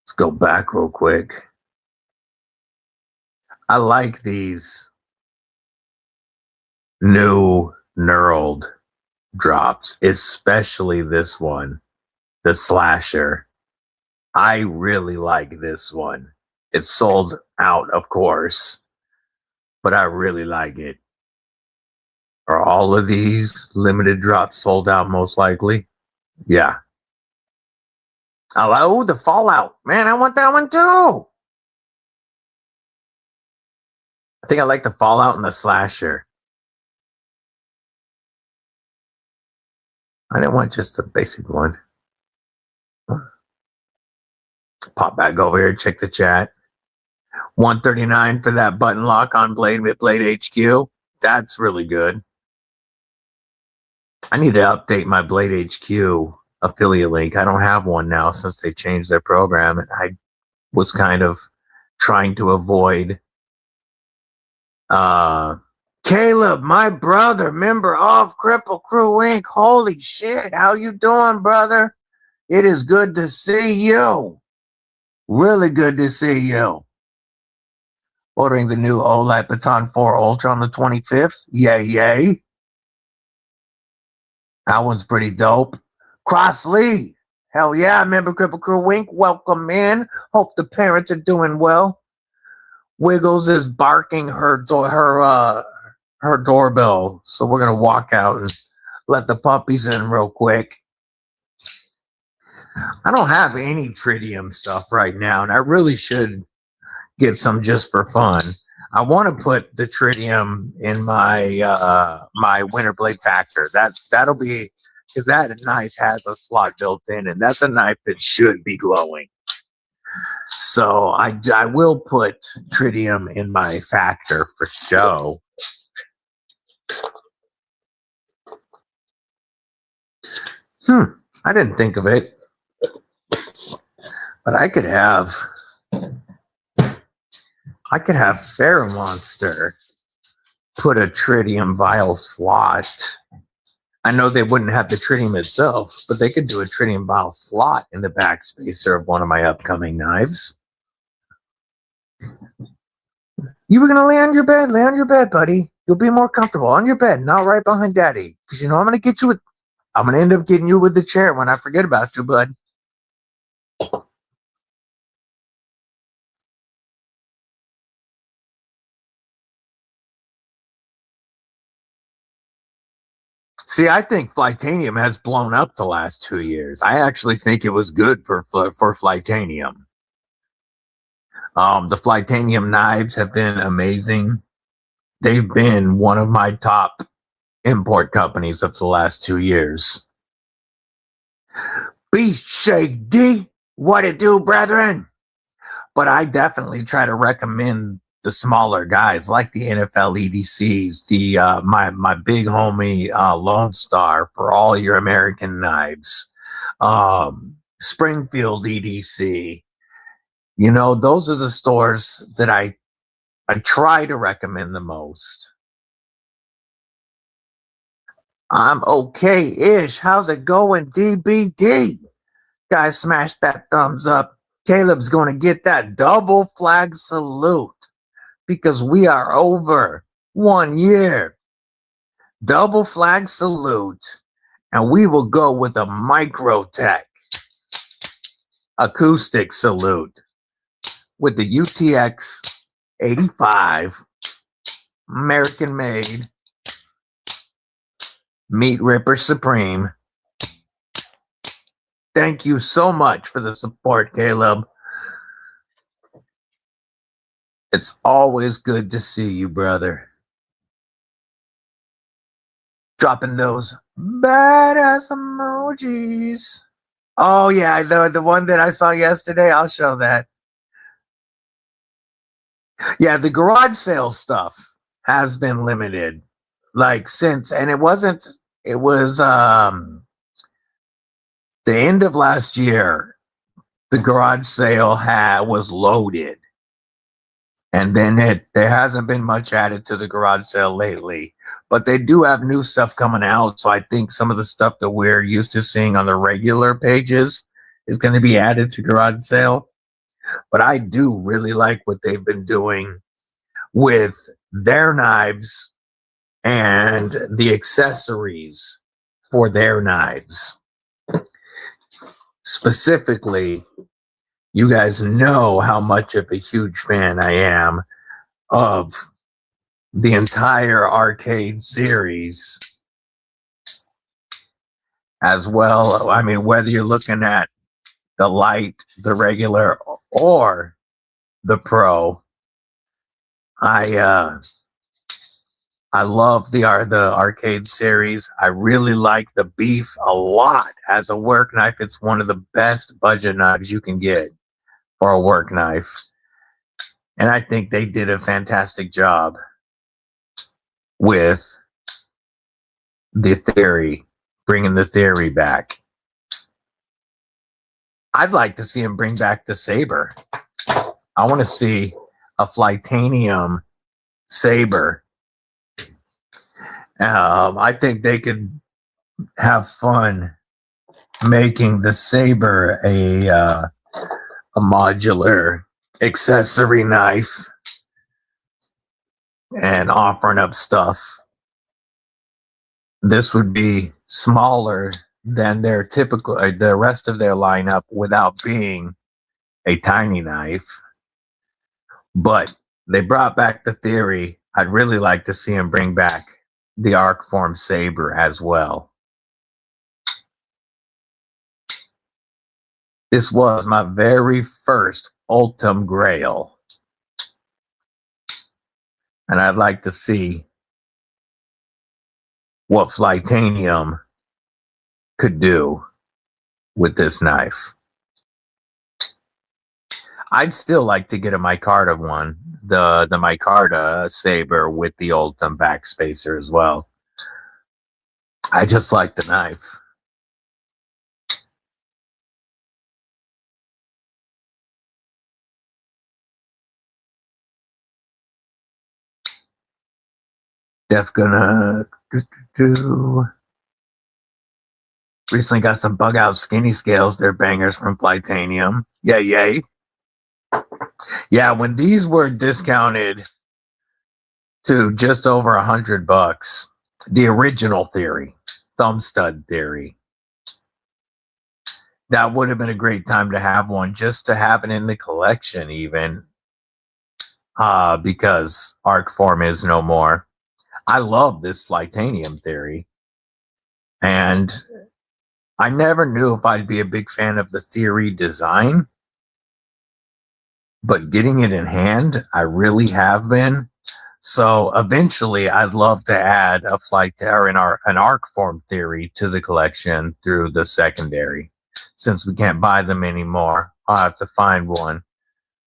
Let's go back real quick. I like these new knurled drops, especially this one, the Slasher. I really like this one. It's sold out, of course, but I really like it. Are all of these limited drops sold out most likely? Yeah. Oh, the Fallout. Man, I want that one too. I think I like the Fallout and the Slasher. I didn't want just the basic one. Pop back over here, check the chat. 139 for that button lock on Blade HQ. That's really good. I need to update my Blade HQ affiliate link. I don't have one now since they changed their program. And I was kind of trying to avoid Caleb, my brother, member of Kripple Krew Inc. Holy shit, how you doing, brother? It is good to see you. Really good to see you. Ordering the new OLED Baton 4 Ultra on the 25th. Yay, yay. That one's pretty dope. Cross Lee. Hell yeah, member Kripple Krew Inc. Welcome in. Hope the parents are doing well. Wiggles is barking her doorbell. So we're going to walk out and let the puppies in real quick. I don't have any tritium stuff right now, and I really should get some just for fun. I want to put the tritium in my my winter blade factor. That'll be because that knife has a slot built in, and that's a knife that should be glowing. So I will put tritium in my factor for show. I didn't think of it, but I could have Monster put a tritium vial slot. I know they wouldn't have the tritium itself, but they could do a tritium vial slot in the backspacer of one of my upcoming knives. You were gonna lay on your bed. Lay on your bed, buddy. You'll be more comfortable on your bed, not right behind Daddy. Because you know I'm gonna end up getting you with the chair when I forget about you, bud. See, I think Flytanium has blown up the last 2 years. I actually think it was good for Flytanium. The Flytanium knives have been amazing. They've been one of my top import companies of the last 2 years. Beast Shake D, what it do, brethren? But I definitely try to recommend the smaller guys like the NFL EDCs, the my big homie Lone Star for all your American knives, Springfield EDC. You know, those are the stores that I try to recommend the most. I'm okay-ish. How's it going, DBD? Guys, smash that thumbs up. Caleb's going to get that double flag salute because we are over 1 year. Double flag salute. And we will go with a Microtech acoustic salute with the UTX 85 American made Meat Ripper Supreme. Thank you so much for the support, Caleb. It's always good to see you, brother. Dropping those badass emojis. Oh yeah, the one that I saw yesterday, I'll show that. Yeah, the garage sale stuff has been limited. Like since, and it was the end of last year, the garage sale was loaded. And then there hasn't been much added to the garage sale lately. But they do have new stuff coming out. So I think some of the stuff that we're used to seeing on the regular pages is going to be added to garage sale. But I do really like what they've been doing with their knives and the accessories for their knives. Specifically, you guys know how much of a huge fan I am of the entire arcade series as well. I mean, whether you're looking at the light, the regular, or the pro, I love the arcade series. I really like the Beef a lot as a work knife. It's one of the best budget knives you can get for a work knife. And I think they did a fantastic job with the theory, bringing the theory back. I'd like to see him bring back the saber. I want to see a Flytanium saber. I think they could have fun making the saber a modular accessory knife and offering up stuff. This would be smaller than their typical, the rest of their lineup without being a tiny knife. But they brought back the theory. I'd really like to see them bring back the arc form saber as well. This was my very first Ultim Grail. And I'd like to see what Flytanium could do with this knife. I'd still like to get a micarta one, the micarta saber with the Ultim backspacer as well. I just like the knife. Def gonna do. Recently got some bug out skinny scales. They're bangers from Flytanium. Yeah, yay. Yeah, when these were discounted to just over $100, the original theory, thumb stud theory, that would have been a great time to have one, just to have it in the collection even, because arc form is no more. I love this Flytanium theory, and I never knew if I'd be a big fan of the theory design, but getting it in hand, I really have been. So eventually, I'd love to add a an arc form theory to the collection through the secondary. Since we can't buy them anymore, I'll have to find one.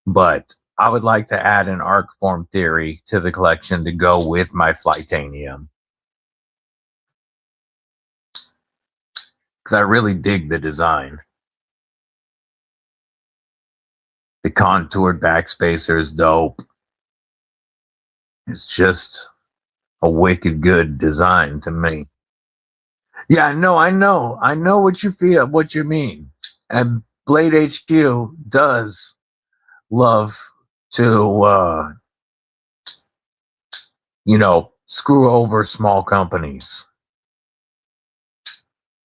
But I would like to add an arc form theory to the collection to go with my Flytanium, because I really dig the design. The contoured backspacer is dope. It's just a wicked good design to me. Yeah, I know what you feel, what you mean. And Blade HQ does love to, screw over small companies.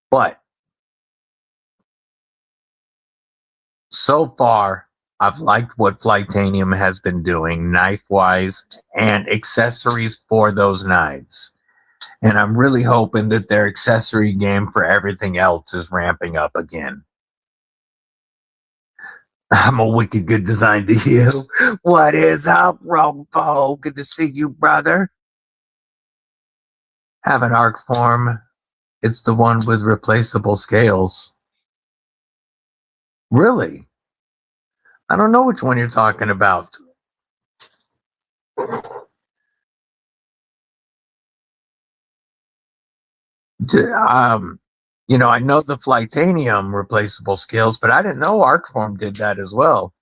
But so far, I've liked what Flytanium has been doing knife-wise and accessories for those knives. And I'm really hoping that their accessory game for everything else is ramping up again. I'm a wicked good design to you. What is up, Robo? Good to see you, brother. Have an arc form. It's the one with replaceable scales. Really? I don't know which one you're talking about. I know the Flytanium replaceable scales, but I didn't know Arcform did that as well.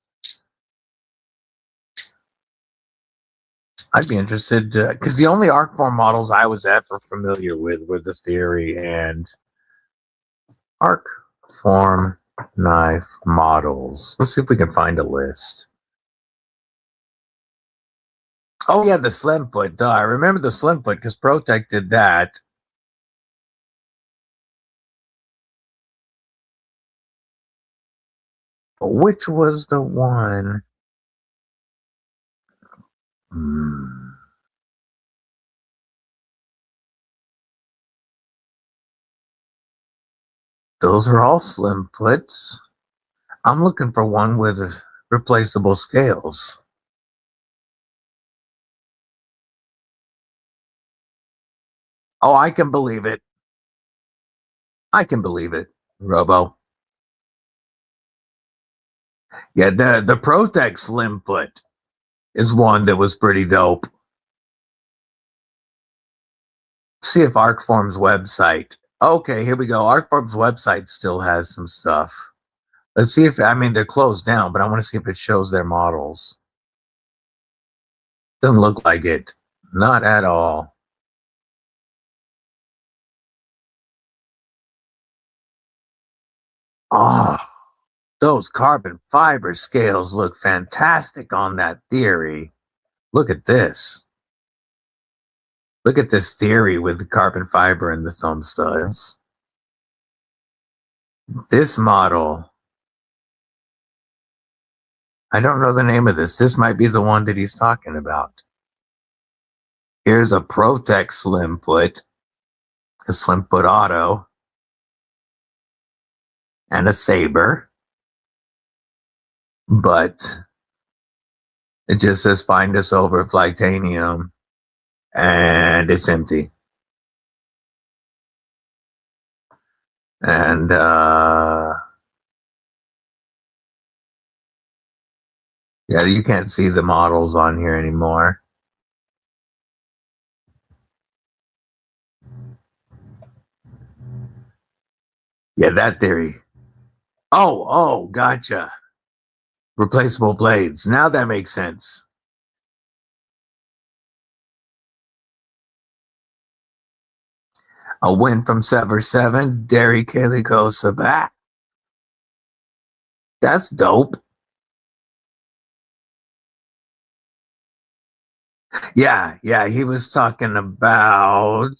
I'd be interested because the only Arcform models I was ever familiar with were the Theory and Arcform knife models. Let's see if we can find a list. Oh yeah, the Slimfoot. Duh, I remember the Slimfoot because Protect did that. Which was the one? Those are all Slimfoots. I'm looking for one with replaceable scales. Oh, I can believe it. I can believe it, Robo. Yeah, the Protect Slimfoot is one that was pretty dope. See if Arcform's website. Okay, here we go. Arcform's website still has some stuff. Let's see if, they're closed down, but I want to see if it shows their models. Doesn't look like it. Not at all. Oh, those carbon fiber scales look fantastic on that Theory. Look at this. Look at this Theory with the carbon fiber and the thumb studs. This model, I don't know the name of this. This might be the one that he's talking about. Here's a Protect Slimfoot, a Slimfoot Auto, and a Saber. But it just says find us over at Flytanium. and it's empty. And yeah, you can't see the models on here anymore. Yeah, that theory. Oh, gotcha. Replaceable blades. Now that makes sense. A win from Sever 7, Derry Calico Sabat. That's dope. Yeah, he was talking about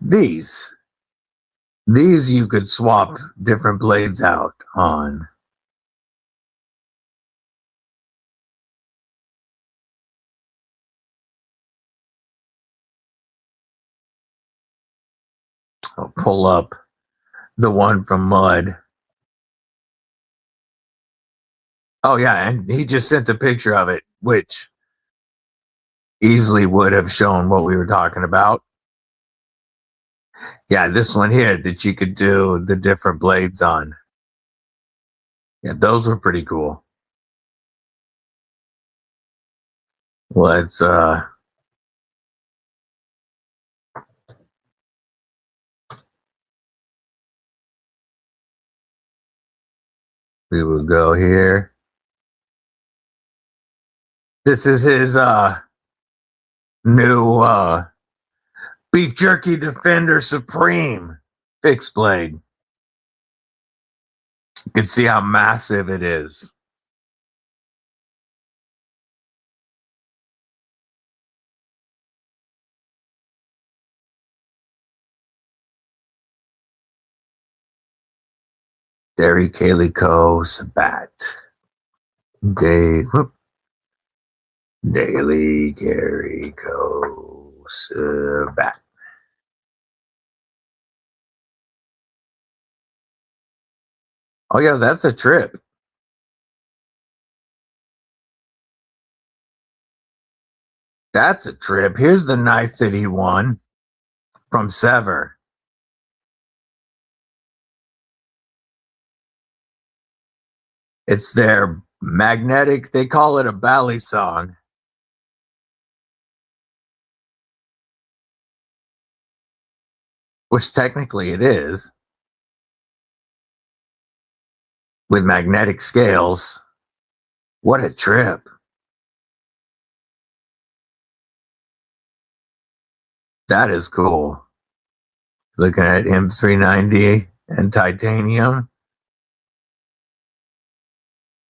these. These you could swap different blades out on. I'll pull up the one from Mud. Oh yeah, and he just sent a picture of it, which easily would have shown what we were talking about. Yeah, this one here that you could do the different blades on. Yeah, those were pretty cool. Let's we will go here. This is his new Beef Jerky Defender Supreme fixed blade. You can see how massive it is. Derry Calico Sabat. Daily Calico Sabat. Oh yeah, that's a trip. That's a trip. Here's the knife that he won from Sever. It's their magnetic, they call it a bally song. Which technically it is. With magnetic scales. What a trip. That is cool. Looking at M390 and titanium.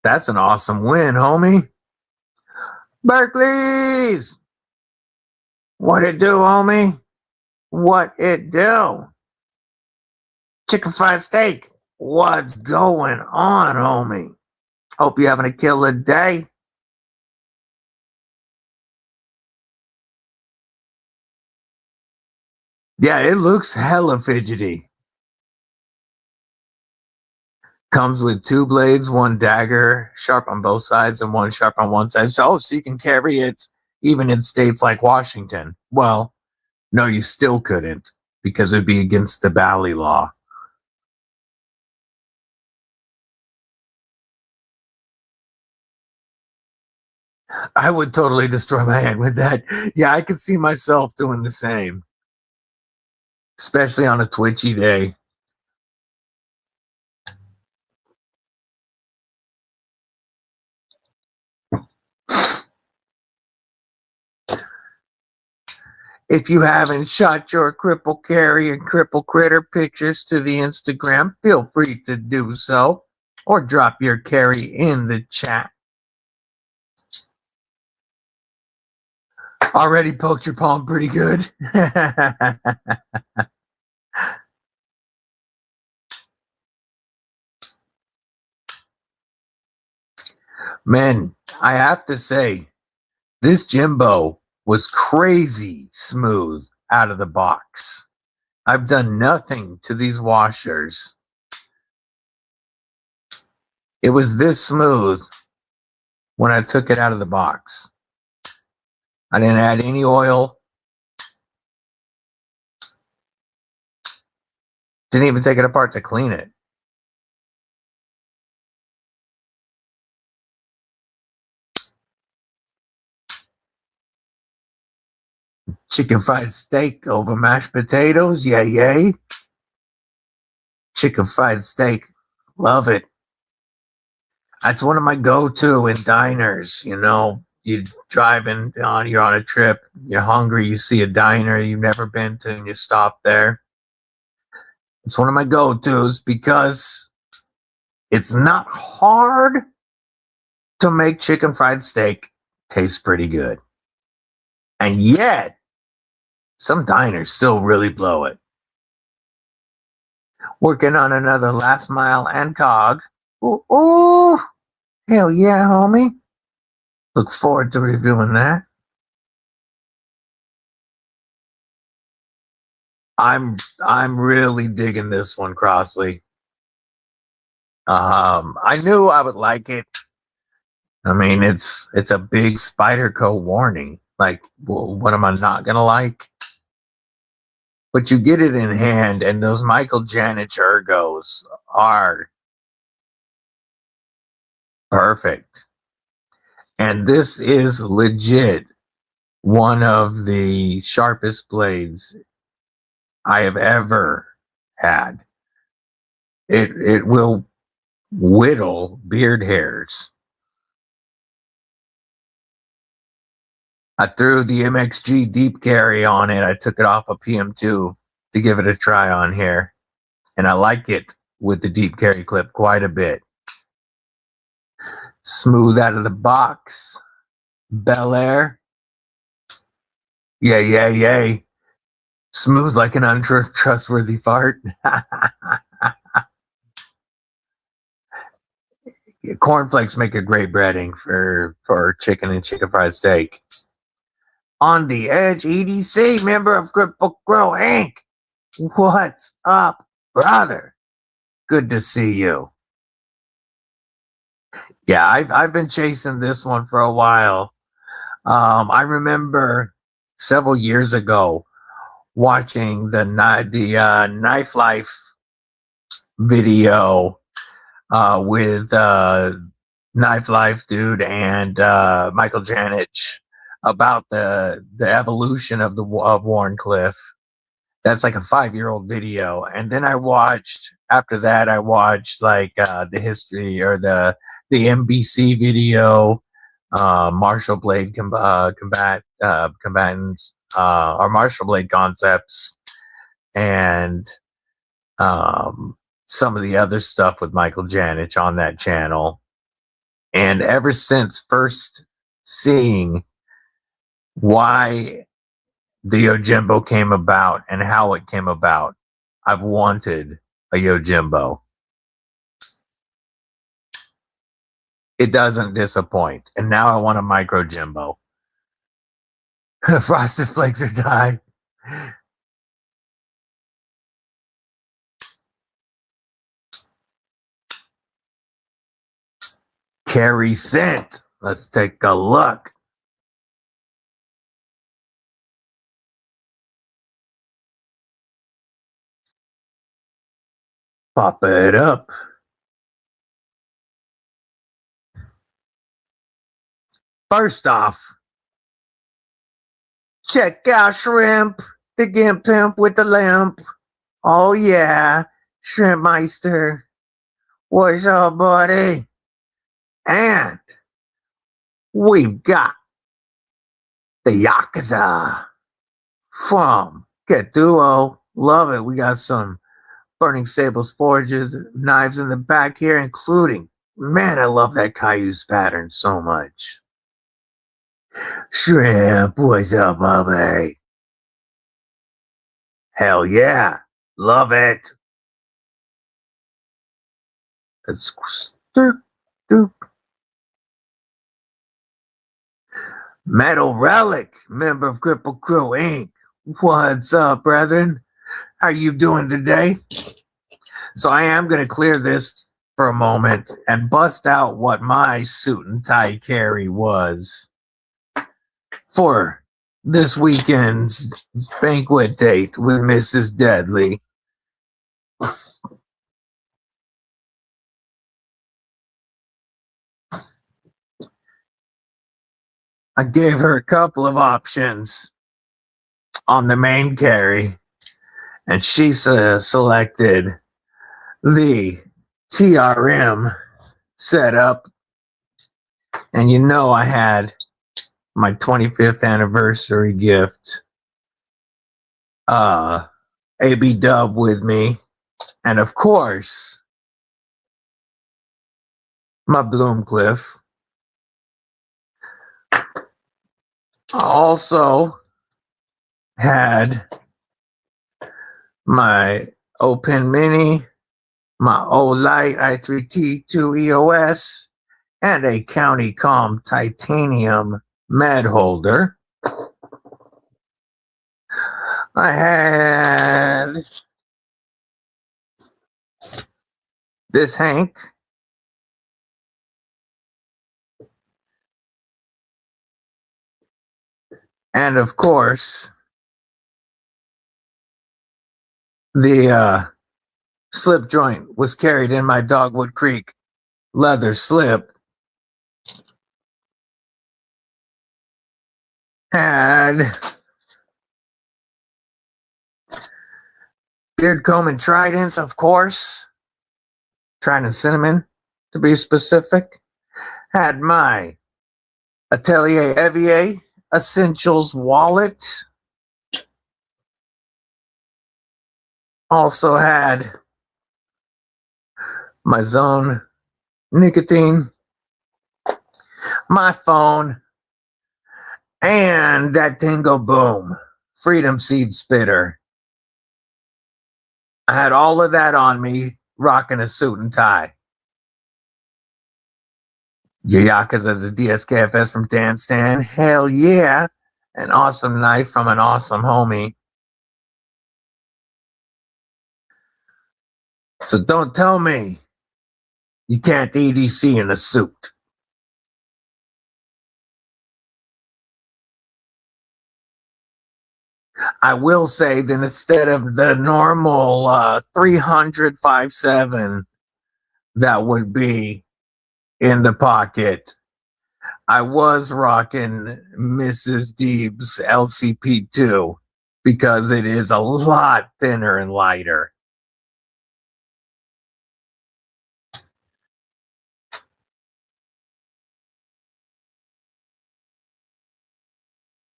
That's an awesome win, homie. Berkeley's. What it do, homie? What it do? Chicken fried steak. What's going on, homie? Hope you're having a killer day. Yeah, it looks hella fidgety. Comes with 2 blades, 1 dagger, sharp on both sides, and 1 sharp on one side. So you can carry it even in states like Washington. Well, no, you still couldn't because it would be against the Bally law. I would totally destroy my hand with that. Yeah, I could see myself doing the same, especially on a twitchy day. If you haven't shot your Kripple Carry and Kripple Critter pictures to the Instagram, feel free to do so or drop your carry in the chat. Already poked your palm pretty good. Man, I have to say, this Jimbo was crazy smooth out of the box. I've done nothing to these washers. It was this smooth when I took it out of the box. I didn't add any oil. Didn't even take it apart to clean it. Chicken fried steak over mashed potatoes. Yay, yay. Chicken fried steak. Love it. That's one of my go-to in diners. You know, you're you're on a trip, you're hungry, you see a diner you've never been to, and you stop there. It's one of my go-tos because it's not hard to make chicken fried steak taste pretty good. And yet, some diners still really blow it. Working on another last mile and cog. Ooh, hell yeah, homie. Look forward to reviewing that. I'm really digging this one, Crossley. I knew I would like it. I mean, it's a big Spyderco warning. Like, well, what am I not gonna like? But you get it in hand, and those Michael Janich ergos are perfect. And this is legit one of the sharpest blades I have ever had. It will whittle beard hairs. I threw the MXG deep carry on it. I took it off a PM2 to give it a try on here. And I like it with the deep carry clip quite a bit. Smooth out of the box. Bel Air. Yay, yay, yay. Smooth like an untrustworthy fart. Cornflakes make a great breading for chicken and chicken fried steak. On the Edge EDC, member of Kripple Inc. What's up, brother? Good to see you. Yeah, I've been chasing this one for a while. I remember several years ago watching the Knife Life video with Knife Life dude and Michael Janich about the evolution of Warncliffe. That's like a 5-year-old video. And then after that I watched like the history or the MBC video, Marshall Blade combatants, or Marshall Blade concepts, and some of the other stuff with Michael Janich on that channel. And ever since first seeing why the Yojimbo came about and how it came about, I've wanted a Yojimbo. It doesn't disappoint. And now I want a Micro Jimbo. Frosted Flakes or die. Carry scent. Let's take a look. Pop it up. First off, check out Shrimp, the Gimp Pimp with the limp. Oh yeah, Shrimp Meister. What's up, buddy? And we've got the Yakuza from Get Duo. Love it. We got some Burning Stables forges, knives in the back here, including, man, I love that Cayuse pattern so much. Shrimp, what's up, Bobby? Hell yeah, love it. Let's doop, doop. Metal Relic, member of Kripple Inc. What's up, brethren? How you doing today? So I am going to clear this for a moment and bust out what my suit and tie carry was for this weekend's banquet date with Mrs. Deadly. I gave her a couple of options on the main carry, and she selected the TRM setup. And you know, I had my 25th anniversary gift, AB Dub with me, and of course, my Bloomcliff. I also had my Open Mini, my Olight i3T2 EOS, and a County Com titanium med holder. I had this Hank, and of course, the slip joint was carried in my Dogwood Creek leather slip. Had beard comb and trident, of course. Trident cinnamon, to be specific. Had my Atelier Evier Essentials wallet. Also had my Zone nicotine, my phone, and that Dingo Boom Freedom Seed Spitter. I had all of that on me, rocking a suit and tie. Yayakas as a DSKFS from Dan Stan. Hell yeah. An awesome knife from an awesome homie. So don't tell me you can't EDC in a suit. I will say that instead of the normal 300.57 that would be in the pocket, I was rocking Mrs. Deeb's LCP2 because it is a lot thinner and lighter.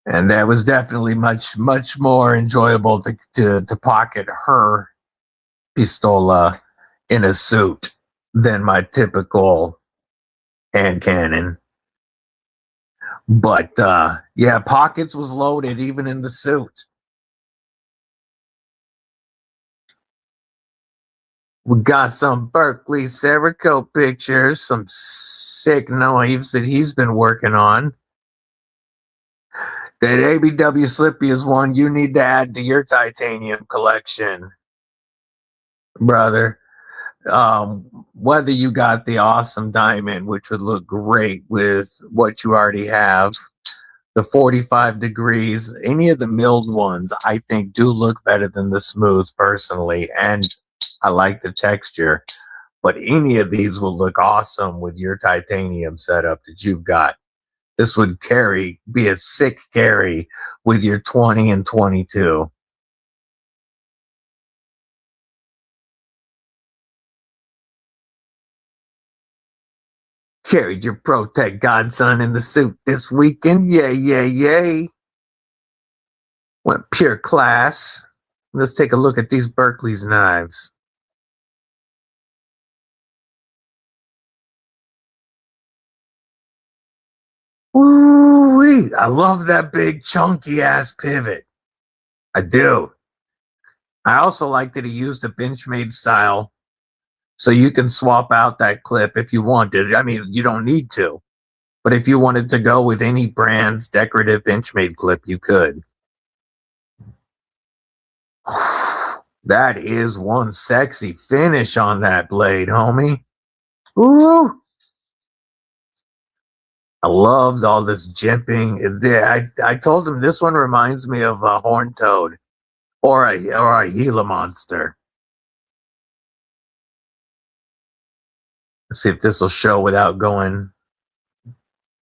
And that was definitely much more enjoyable to pocket her pistola in a suit than my typical hand cannon. But yeah, pockets was loaded even in the suit. We got some Berkeley Cerakote pictures, some sick knives that he's been working on. That ABW Slippy is one you need to add to your titanium collection, brother. Whether you got the awesome diamond, which would look great with what you already have, the 45 degrees, any of the milled ones, I think do look better than the smooth personally. And I like the texture, but any of these will look awesome with your titanium setup that you've got. This would be a sick carry with your 20 and 22. Carried your Protect Godson in the suit this weekend. Yay, yay, yay. Went pure class. Let's take a look at these Berkeley's knives. Ooh-wee. I love that big chunky ass pivot. I do. I also like that he used a Benchmade style, so you can swap out that clip if you wanted. I mean, you don't need to, but if you wanted to go with any brand's decorative Benchmade clip, you could. That is one sexy finish on that blade, homie. Ooh. I loved all this jimping. I told him this one reminds me of a horned toad or a Gila monster. Let's see if this will show without going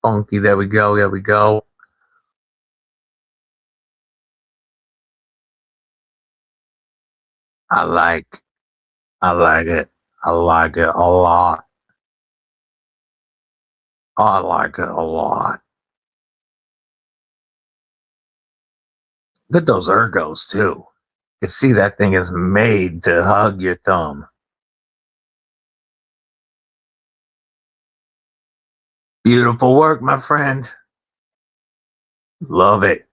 funky. There we go. There we go. I like it. I like it a lot. I like it a lot. Look at those ergos too. You see that thing is made to hug your thumb. Beautiful work, my friend. Love it.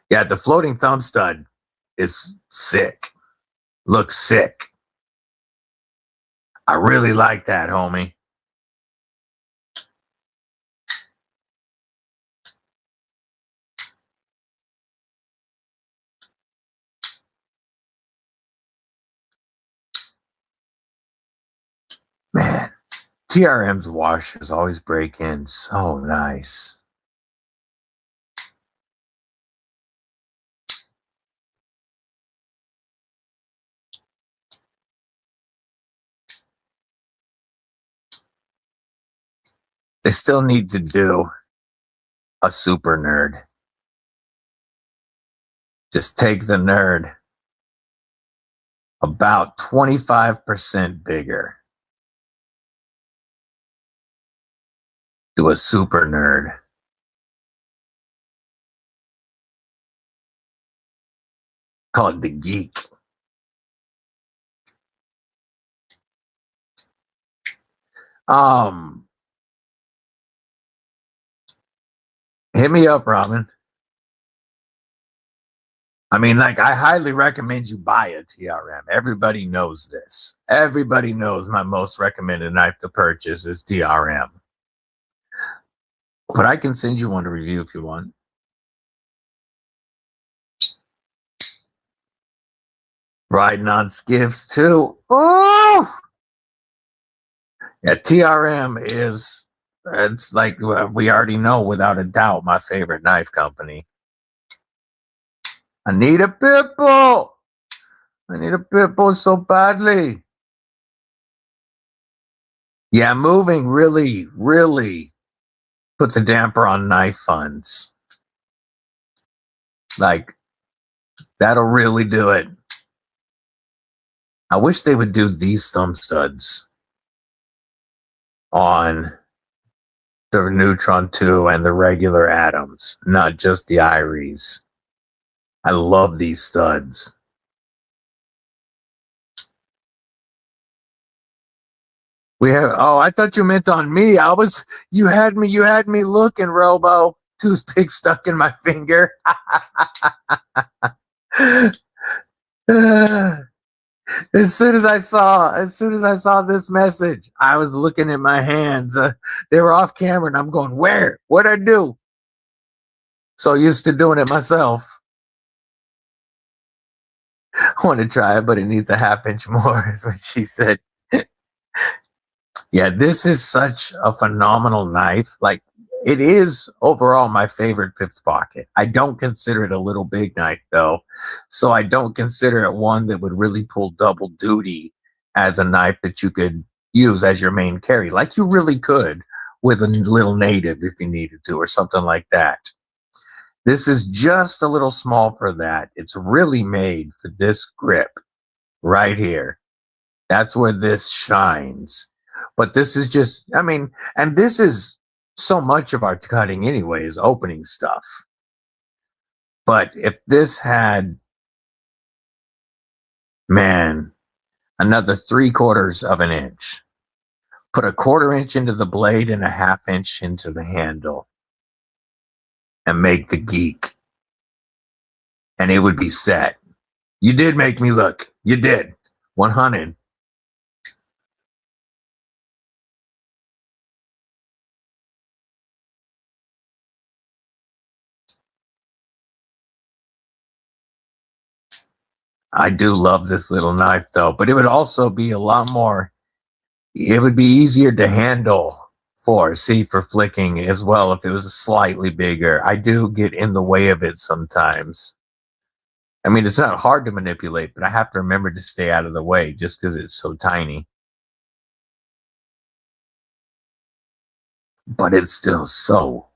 Yeah, the floating thumb stud is sick. Looks sick. I really like that, homie. Man, TRM's washers always break in so nice. They still need to do a super nerd. Just take the nerd about 25% bigger. Do a super nerd. Call it the geek. Hit me up, Robin. I mean, like, I highly recommend you buy a TRM. Everybody knows this. Everybody knows my most recommended knife to purchase is TRM. But I can send you one to review if you want. Riding on skiffs too. Oh, yeah, TRM is, it's like we already know without a doubt my favorite knife company. I need a pit bull. I need a pit bull so badly. Yeah, moving really, really puts a damper on knife funds. Like, that'll really do it. I wish they would do these thumb studs on the Neutron 2 and the regular Atoms, not just the Iries. I love these studs. We have, oh, I thought you meant on me. You had me looking, Robo. Toothpick stuck in my finger. As soon as I saw this message, I was looking at my hands. They were off camera, and I'm going, "Where? What'd I do?" So used to doing it myself. I want to try it, but it needs a half-inch more, is what she said. Yeah, this is such a phenomenal knife. Like, it is overall my favorite fifth pocket. I don't consider it a little big knife though. So I don't consider it one that would really pull double duty as a knife that you could use as your main carry, like you really could with a little native if you needed to, or something like that. This is just a little small for that. It's really made for this grip right here. That's where this shines. But this is just, I mean, and this is so much of our cutting anyway, is opening stuff. But if this had, man, another 3/4 of an inch, put a 1/4 inch into the blade and a 1/2 inch into the handle, and make the geek, and it would be set. You did make me look. You did. 100. I do love this little knife though, but it would also be a lot more, it would be easier to handle 4. See, for flicking as well, if it was slightly bigger. I do get in the way of it sometimes. I mean, it's not hard to manipulate, but I have to remember to stay out of the way just because it's so tiny. But it's still so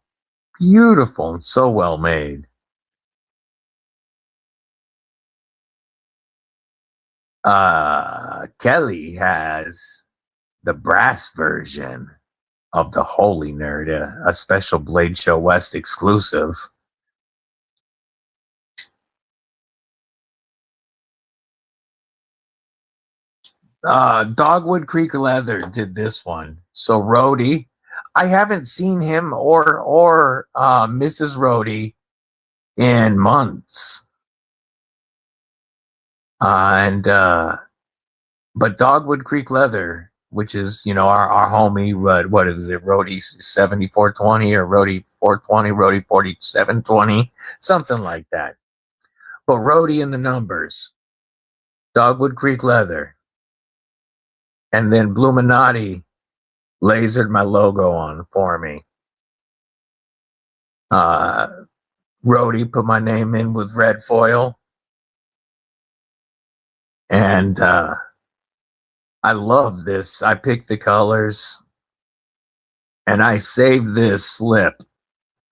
beautiful and so well made. Kelly has the brass version of the Holy Nerd, a special Blade Show West exclusive. Dogwood Creek Leather did this one. So Rhodey, I haven't seen him or Mrs. Rhodey in months. But Dogwood Creek Leather, which is, you know, our homie, what is it, Rhodey 7420 or Rhodey 420, Rhodey 4720, something like that. But Rhodey in the numbers, Dogwood Creek Leather, and then Bluminati lasered my logo on for me. Rhodey put my name in with red foil. And I love this. I picked the colors and I saved this slip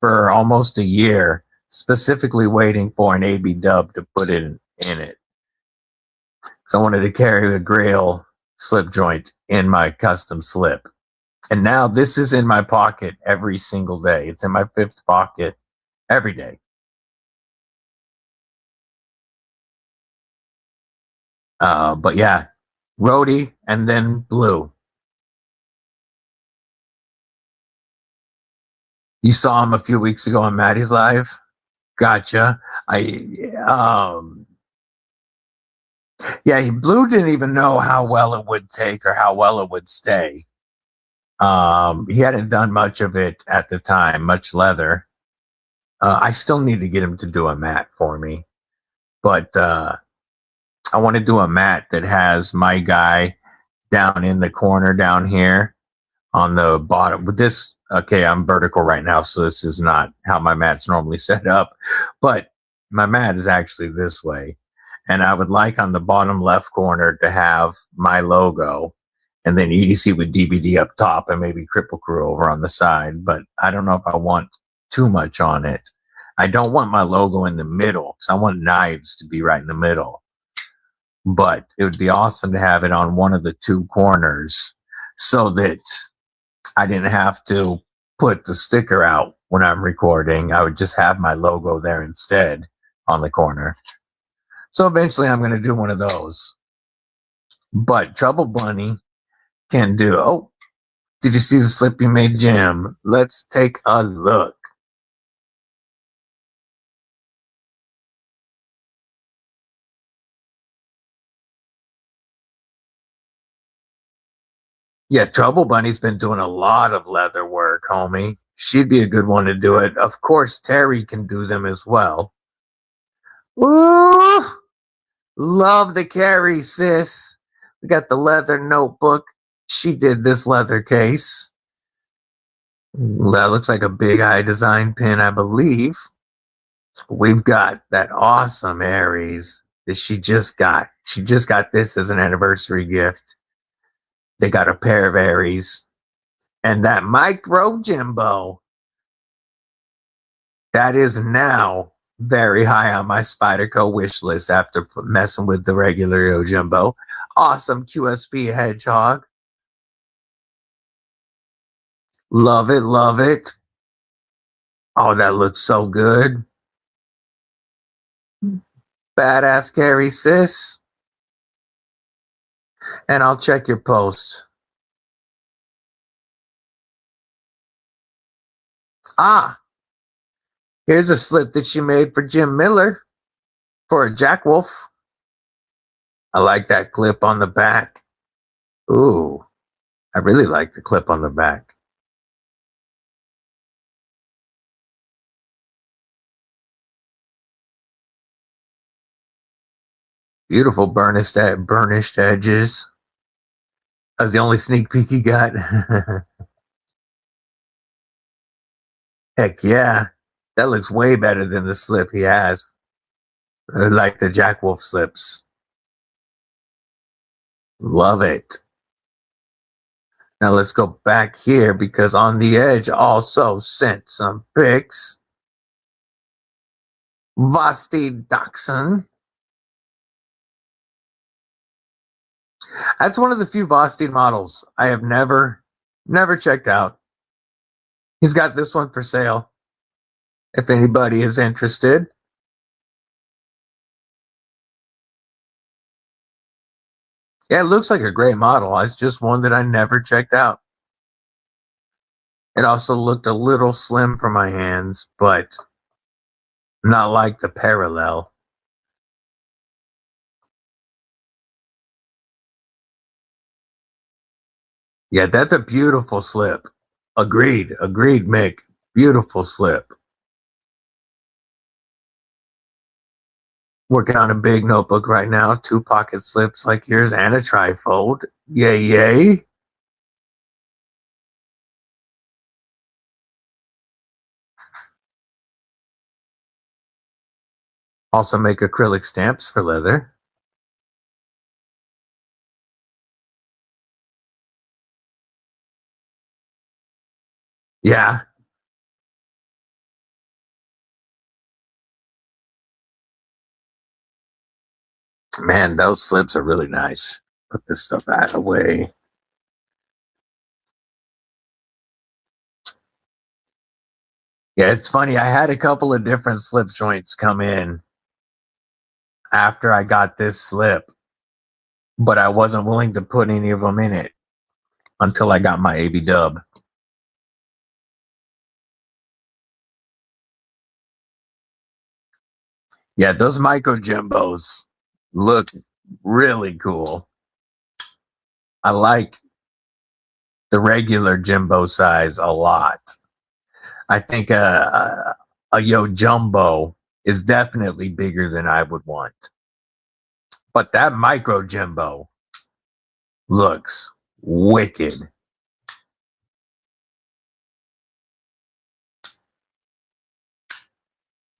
for almost a year, specifically waiting for an AB dub to put it in it. So I wanted to carry the Grail slip joint in my custom slip. And now this is in my pocket every single day. It's in my 5th pocket every day. But yeah, Rhodey and then blue. You saw him a few weeks ago on Maddie's live. Gotcha. Yeah, Blue didn't even know how well it would take or how well it would stay. He hadn't done much of it at the time, much leather. I still need to get him to do a mat for me, but I want to do a mat that has my guy down in the corner down here on the bottom. With this, okay, I'm vertical right now, so this is not how my mat's normally set up, but my mat is actually this way. And I would like on the bottom left corner to have my logo and then EDC with DBD up top and maybe Kripple Krew over on the side. But I don't know if I want too much on it. I don't want my logo in the middle because I want knives to be right in the middle. But it would be awesome to have it on one of the 2 corners so that I didn't have to put the sticker out when I'm recording. I would just have my logo there instead on the corner. So eventually I'm going to do one of those. But Trouble Bunny can do, oh, did you see the slip you made, Jim? Let's take a look. Yeah, Trouble Bunny's been doing a lot of leather work, homie. She'd be a good one to do it. Of course, Terry can do them as well. Ooh, love the carry, sis. We got the leather notebook. She did this leather case. That looks like a Big Eye design pin, I believe. We've got that awesome Aries that she just got. She just got this as an anniversary gift. They got a pair of Aries. And that micro Jimbo, that is now very high on my Spyderco wish list after messing with the regular Jimbo. Awesome QSP hedgehog. Love it, love it. Oh, that looks so good. Badass carry, sis. And I'll check your post. Ah, here's a slip that she made for Jim Miller for a Jack Wolf. I like that clip on the back. Ooh, I really like the clip on the back. Beautiful burnished edges. That was the only sneak peek he got. Heck yeah. That looks way better than the slip he has. Like the Jack Wolf slips. Love it. Now let's go back here because On the Edge also sent some pics. Vosti Dachshund. That's one of the few Vosti models I have never checked out. He's got this one for sale. If anybody is interested. Yeah, it looks like a great model. It's just one that I never checked out. It also looked a little slim for my hands, but not like the Parallel. Yeah, that's a beautiful slip. Agreed, Mick. Beautiful slip. Working on a big notebook right now. 2 pocket slips like yours and a trifold. Yay, yay. Also make acrylic stamps for leather. Yeah. Man, those slips are really nice. Put this stuff out of the way. Yeah, it's funny. I had a couple of different slip joints come in after I got this slip, but I wasn't willing to put any of them in it until I got my AB dub. Yeah, those micro Jimbos look really cool. I like the regular Jimbo size a lot. I think a Yo Jumbo is definitely bigger than I would want. But that micro Jimbo looks wicked.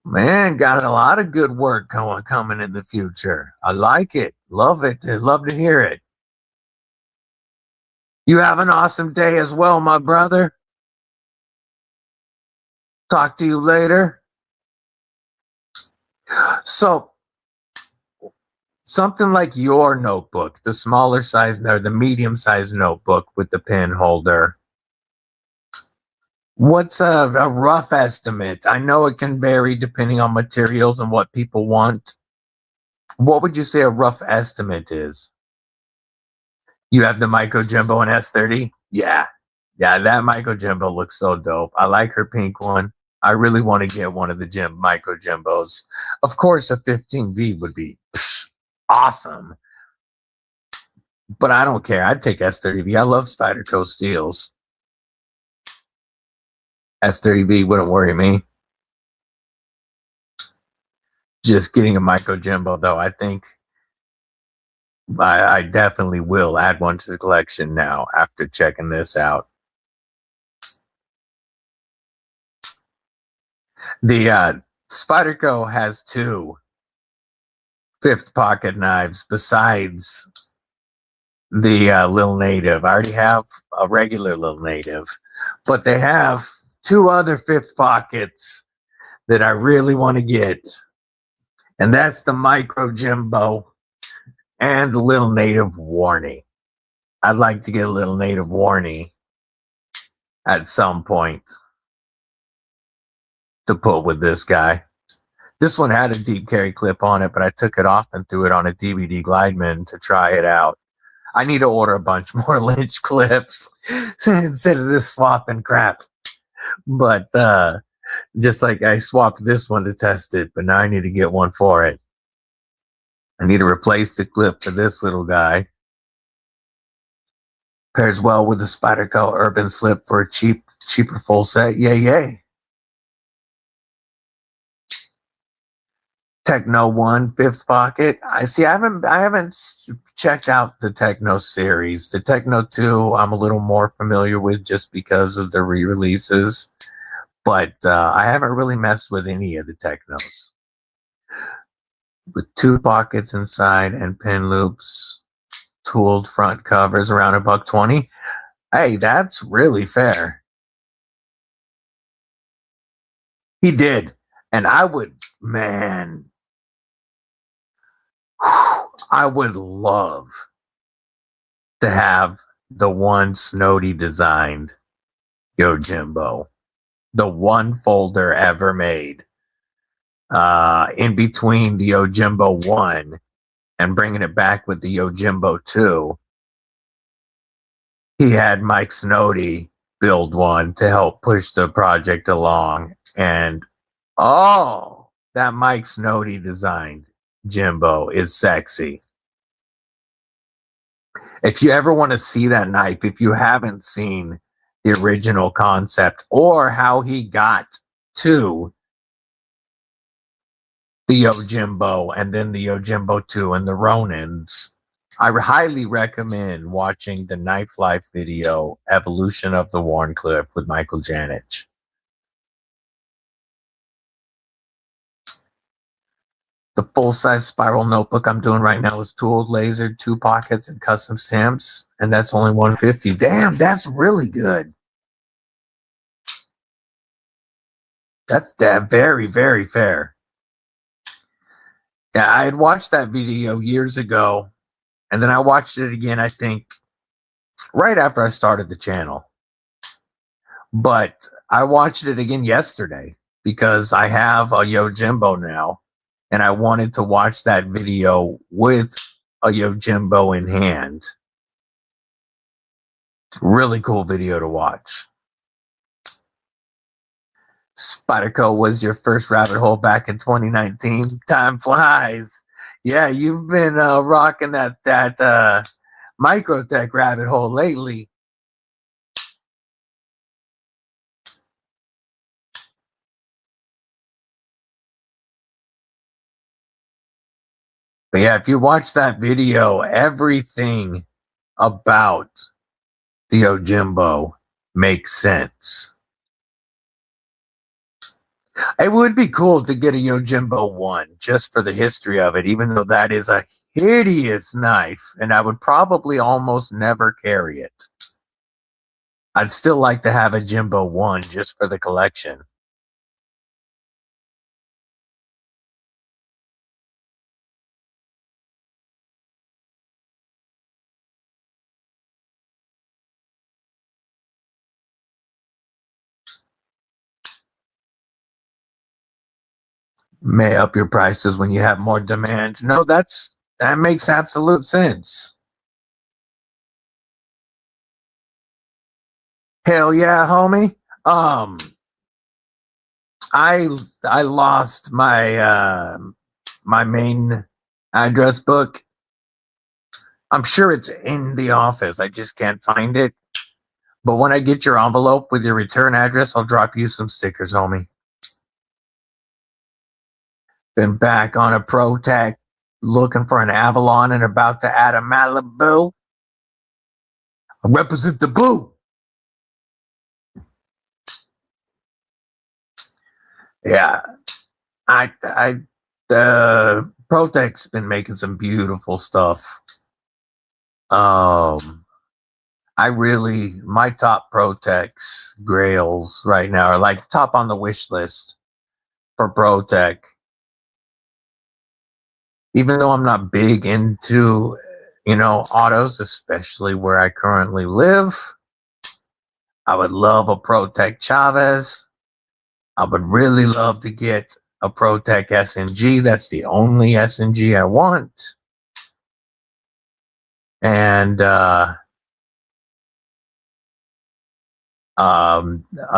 Man, got a lot of good work coming in the future. I like it. Love it. I'd love to hear it. You have an awesome day as well, my brother. Talk to you later. So, something like your notebook, the smaller size or the medium size notebook with the pen holder. What's a rough estimate? I know it can vary depending on materials and what people want. What would you say a rough estimate is? You have the Micro Jimbo and S30? Yeah. Yeah, that Micro Jimbo looks so dope. I like her pink one. I really want to get one of the Micro Jimbos. Of course, a 15V would be awesome. But I don't care. I'd take S30V. I love Spyderco steels. S30V wouldn't worry me. Just getting a Micro Jimbo, though, I think I definitely will add one to the collection now after checking this out. The Spyderco has 2 fifth pocket knives besides the Little Native. I already have a regular Little Native, but they have 2 other fifth pockets that I really want to get. And that's the Micro Jimbo and the Little Native Warnie. I'd like to get a Little Native Warnie at some point to put with this guy. This one had a deep carry clip on it, but I took it off and threw it on a DBD Glideman to try it out. I need to order a bunch more Lynch clips instead of this swapping crap. But just like I swapped this one to test it, but now I need to get one for it. I need to replace the clip for this little guy. Pairs well with the Spyderco Urban Slip for a cheaper full set. Yay, yay. Techno 1 fifth pocket. I haven't checked out the Techno series. The Techno 2 I'm a little more familiar with just because of the re-releases. but I haven't really messed with any of the Technos. With 2 pockets inside and pin loops, tooled front covers around $120. Hey, that's really fair. He did. And I would, man, I would love to have the one Snowdy designed Yojimbo, the one folder ever made. In between the Yojimbo 1 and bringing it back with the Yojimbo 2, he had Mike Snowdy build one to help push the project along. And oh, that Mike Snowdy designed Jimbo is sexy. If you ever want to see that knife, if you haven't seen the original concept or how he got to the Yojimbo and then the Yojimbo 2 and the Ronins, I highly recommend watching the Knife Life video, Evolution of the Wharncliffe with Michael Janich. The full-size spiral notebook I'm doing right now is tooled, lasered, 2 pockets, and custom stamps, and that's only $150. Damn, that's really good. That's very, very fair. Yeah, I had watched that video years ago, and then I watched it again, I think, right after I started the channel. But I watched it again yesterday because I have a Yojimbo now, and I wanted to watch that video with a Yojimbo in hand. Really cool video to watch. Spyderco was your first rabbit hole back in 2019. Time flies. Yeah, you've been rocking that Microtech rabbit hole lately. But yeah, if you watch that video, everything about the Yojimbo makes sense. It would be cool to get a Yojimbo 1 just for the history of it, even though that is a hideous knife, and I would probably almost never carry it. I'd still like to have a Jimbo 1 just for the collection. May up your prices when you have more demand. No, that makes absolute sense. Hell yeah, homie. I lost my my main address book. I'm sure it's in the office. I just can't find it. But when I get your envelope with your return address, I'll drop you some stickers, homie. Been back on a ProTech looking for an Avalon and about to add a Malibu. I represent the boo. Yeah, ProTech's been making some beautiful stuff. My top ProTech's grails right now are like top on the wish list for ProTech. Even though I'm not big into, autos, especially where I currently live, I would love a ProTech Chavez. I would really love to get a ProTech SNG. That's the only SNG I want. And a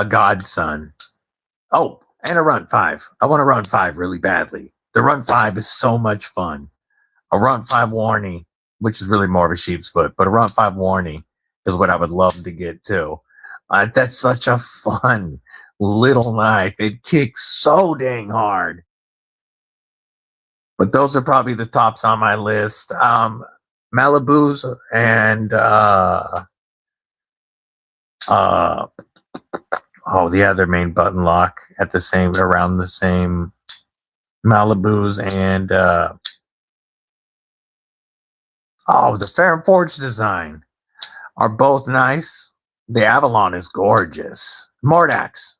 Godson. Oh, and a Run 5. I want a Run 5 really badly. The Run 5 is so much fun. A Run 5 Warney, which is really more of a sheep's foot, but a Run 5 Warney is what I would love to get too. That's such a fun little knife. It kicks so dang hard. But those are probably the tops on my list. Malibus and oh, the other main button lock at the same, around the same Malibus, and oh, the Fair and Forge design are both nice. The Avalon is gorgeous. Mordax,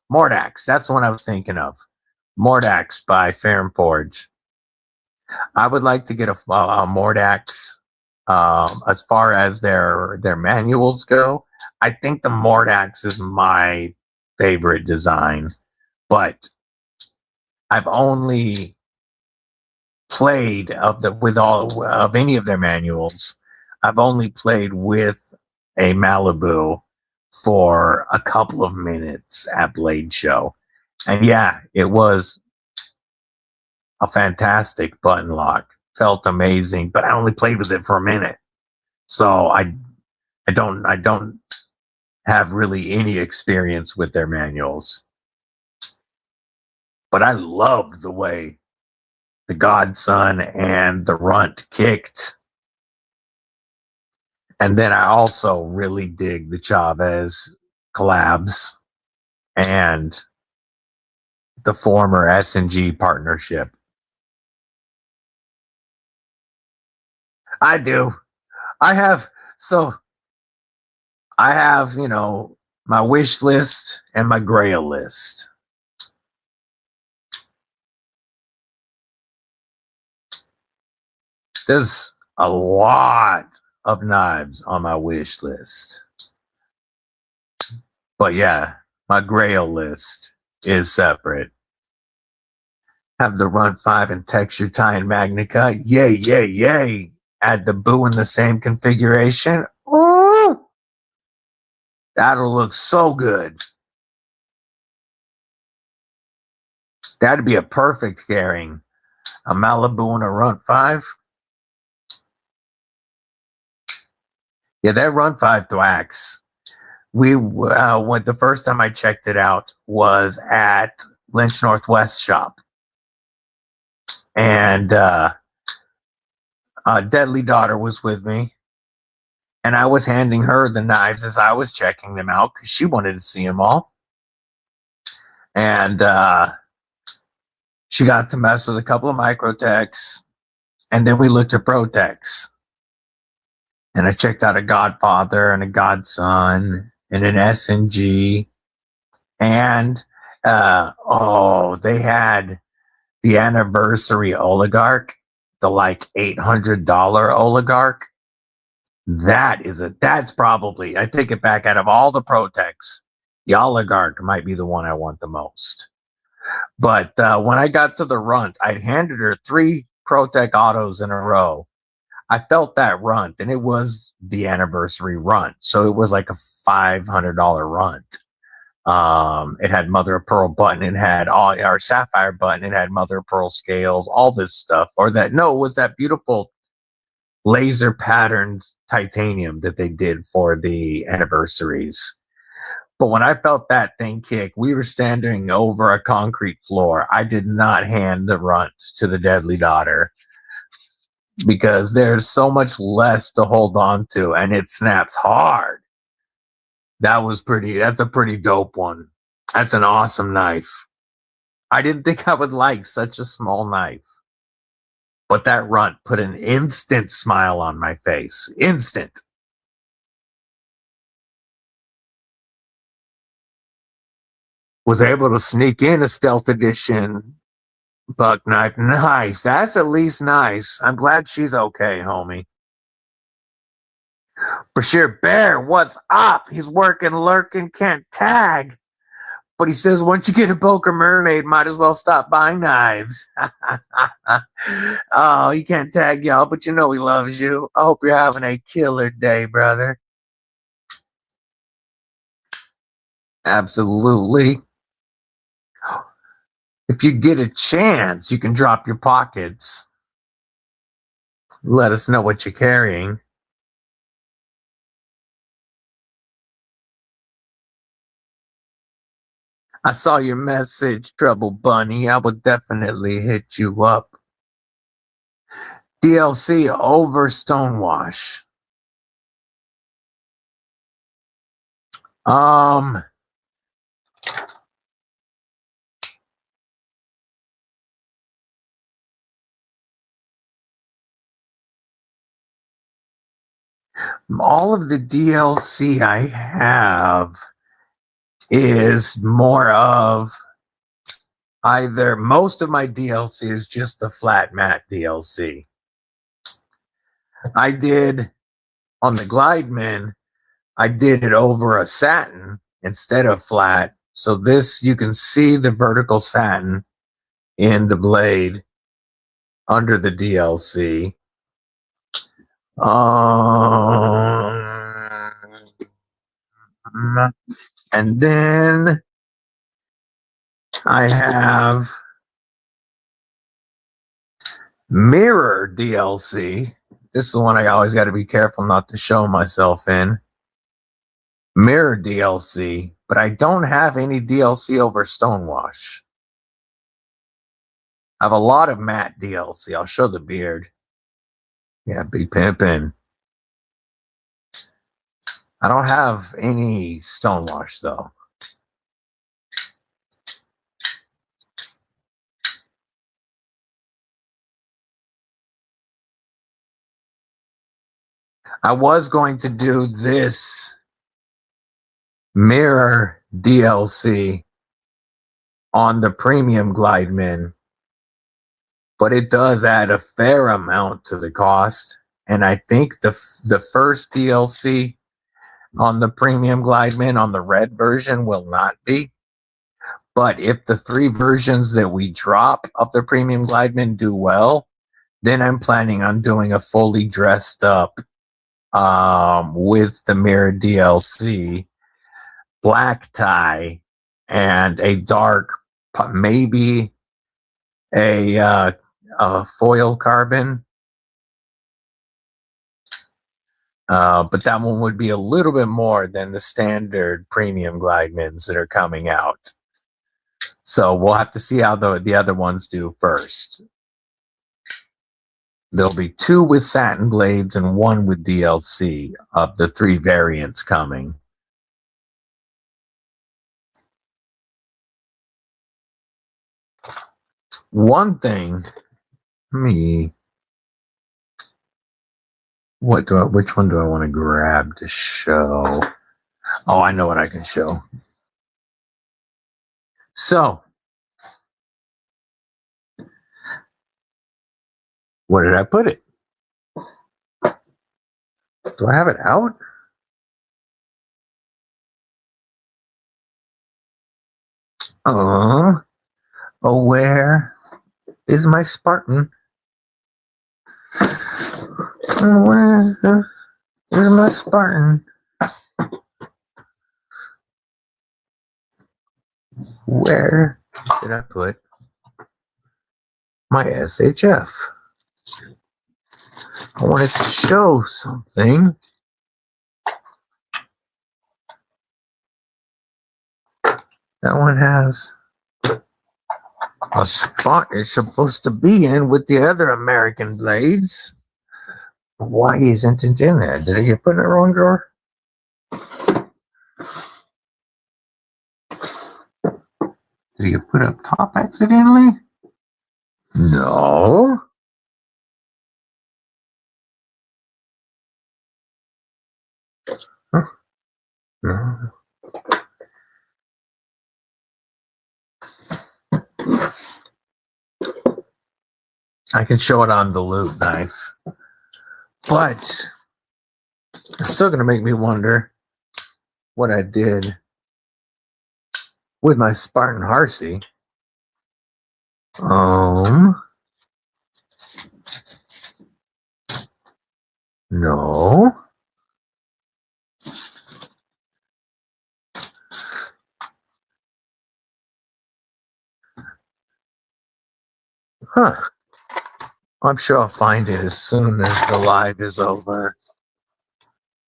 that's the one I was thinking of. Mordax by Fair and Forge. I would like to get a Mordax. As far as their manuals go, I think the Mordax is my favorite design, but I've only played with all of any of their manuals. I've only played with a Malibu for a couple of minutes at Blade Show, and yeah, it was a fantastic button lock. Felt amazing, but I only played with it for a minute, so I don't have really any experience with their manuals. But I loved the way the Godson and the Runt kicked. And then I also really dig the Chavez collabs and the former S&G partnership. I do. I have, you know, my wish list and my grail list. There's a lot of knives on my wish list. But yeah, my grail list is separate. Have the Run 5 and Texture Tie and Magnica. Yay, yay, yay. Add the Boo in the same configuration. Ooh! That'll look so good. That'd be a perfect pairing. A Malibu and a Run 5. Yeah, that Run 5 thwacks. We went, the first time I checked it out was at Lynch Northwest shop. And Deadly Daughter was with me. And I was handing her the knives as I was checking them out because she wanted to see them all. And she got to mess with a couple of Microtechs. And then we looked at Protechs. And I checked out a Godfather and a Godson and an S&G. And they had the anniversary Oligarch, the like $800 Oligarch. That's probably, I take it back, out of all the Protechs, the Oligarch might be the one I want the most. But when I got to the Runt, I'd handed her 3 Protech autos in a row. I felt that Runt, and it was the anniversary Runt. So it was like a $500 Runt. It had mother of pearl button. It had our sapphire button. It had mother of pearl scales, all this stuff. Or that, no, it was that beautiful laser patterned titanium that they did for the anniversaries. But when I felt that thing kick, we were standing over a concrete floor. I did not hand the Runt to the Deadly Daughter because there's so much less to hold on to, and it snaps hard. That's a pretty dope one. That's an awesome knife. I didn't think I would like such a small knife. But that Runt put an instant smile on my face. Instant. Was able to sneak in a stealth edition buck knife. Nice. That's at least nice. I'm glad she's okay, homie. Bashir Bear, what's up? He's working, lurking, can't tag. But he says, once you get a Boca Mermaid, might as well stop buying knives. Oh, he can't tag y'all, but you know he loves you. I hope you're having a killer day, brother. Absolutely. If you get a chance, you can drop your pockets. Let us know what you're carrying. I saw your message, Trouble Bunny. I will definitely hit you up. DLC over Stonewash. All of the DLC I have is more of either most of my DLC is just the flat mat DLC. I did on the Glideman, I did it over a satin instead of flat. So this, you can see the vertical satin in the blade under the DLC. And then I have Mirror DLC. This is the one I always got to be careful not to show myself in. Mirror DLC, but I don't have any DLC over Stonewash. I have a lot of matte DLC. I'll show the beard. Yeah, be pimpin'. I don't have any Stonewash though. I was going to do this Mirror DLC on the premium Glideman, but it does add a fair amount to the cost. And I think the first DLC on the premium Glideman on the red version will not be. But if the 3 versions that we drop of the premium Glideman do well, then I'm planning on doing a fully dressed up with the Mirror DLC, black tie, and a dark, maybe a foil carbon. But that one would be a little bit more than the standard premium Glidemans that are coming out. So we'll have to see how the other ones do first. There'll be 2 with satin blades and 1 with DLC of the 3 variants coming. One thing, which one do I want to grab to show? Oh, I know what I can show. So, where did I put it? Do I have it out? Oh, where is my Spartan? Where is my Spartan? Where did I put my SHF? I wanted to show something. That one has a spot it's supposed to be in with the other American blades. Why isn't it in there? Did I get put in the wrong drawer? Did you put up top accidentally? No. Huh? No. I can show it on the loop knife, but it's still going to make me wonder what I did with my Spartan Harsey. No. Huh. I'm sure I'll find it as soon as the live is over.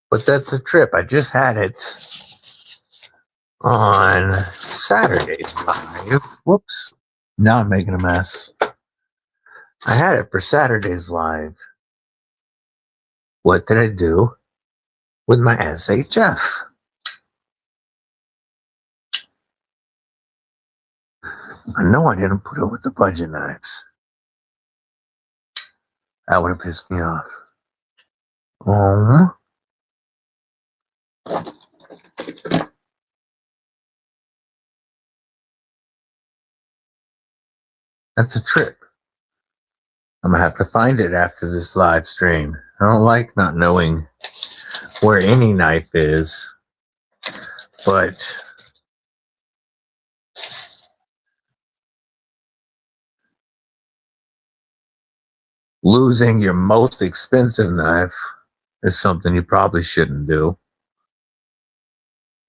But that's a trip. I just had it on Saturday's live. Whoops. Now I'm making a mess. I had it for Saturday's live. What did I do with my SHF? I know I didn't put it with the budget knives. That would have pissed me off. That's a trip. I'm gonna have to find it after this live stream. I don't like not knowing where any knife is, but losing your most expensive knife is something you probably shouldn't do.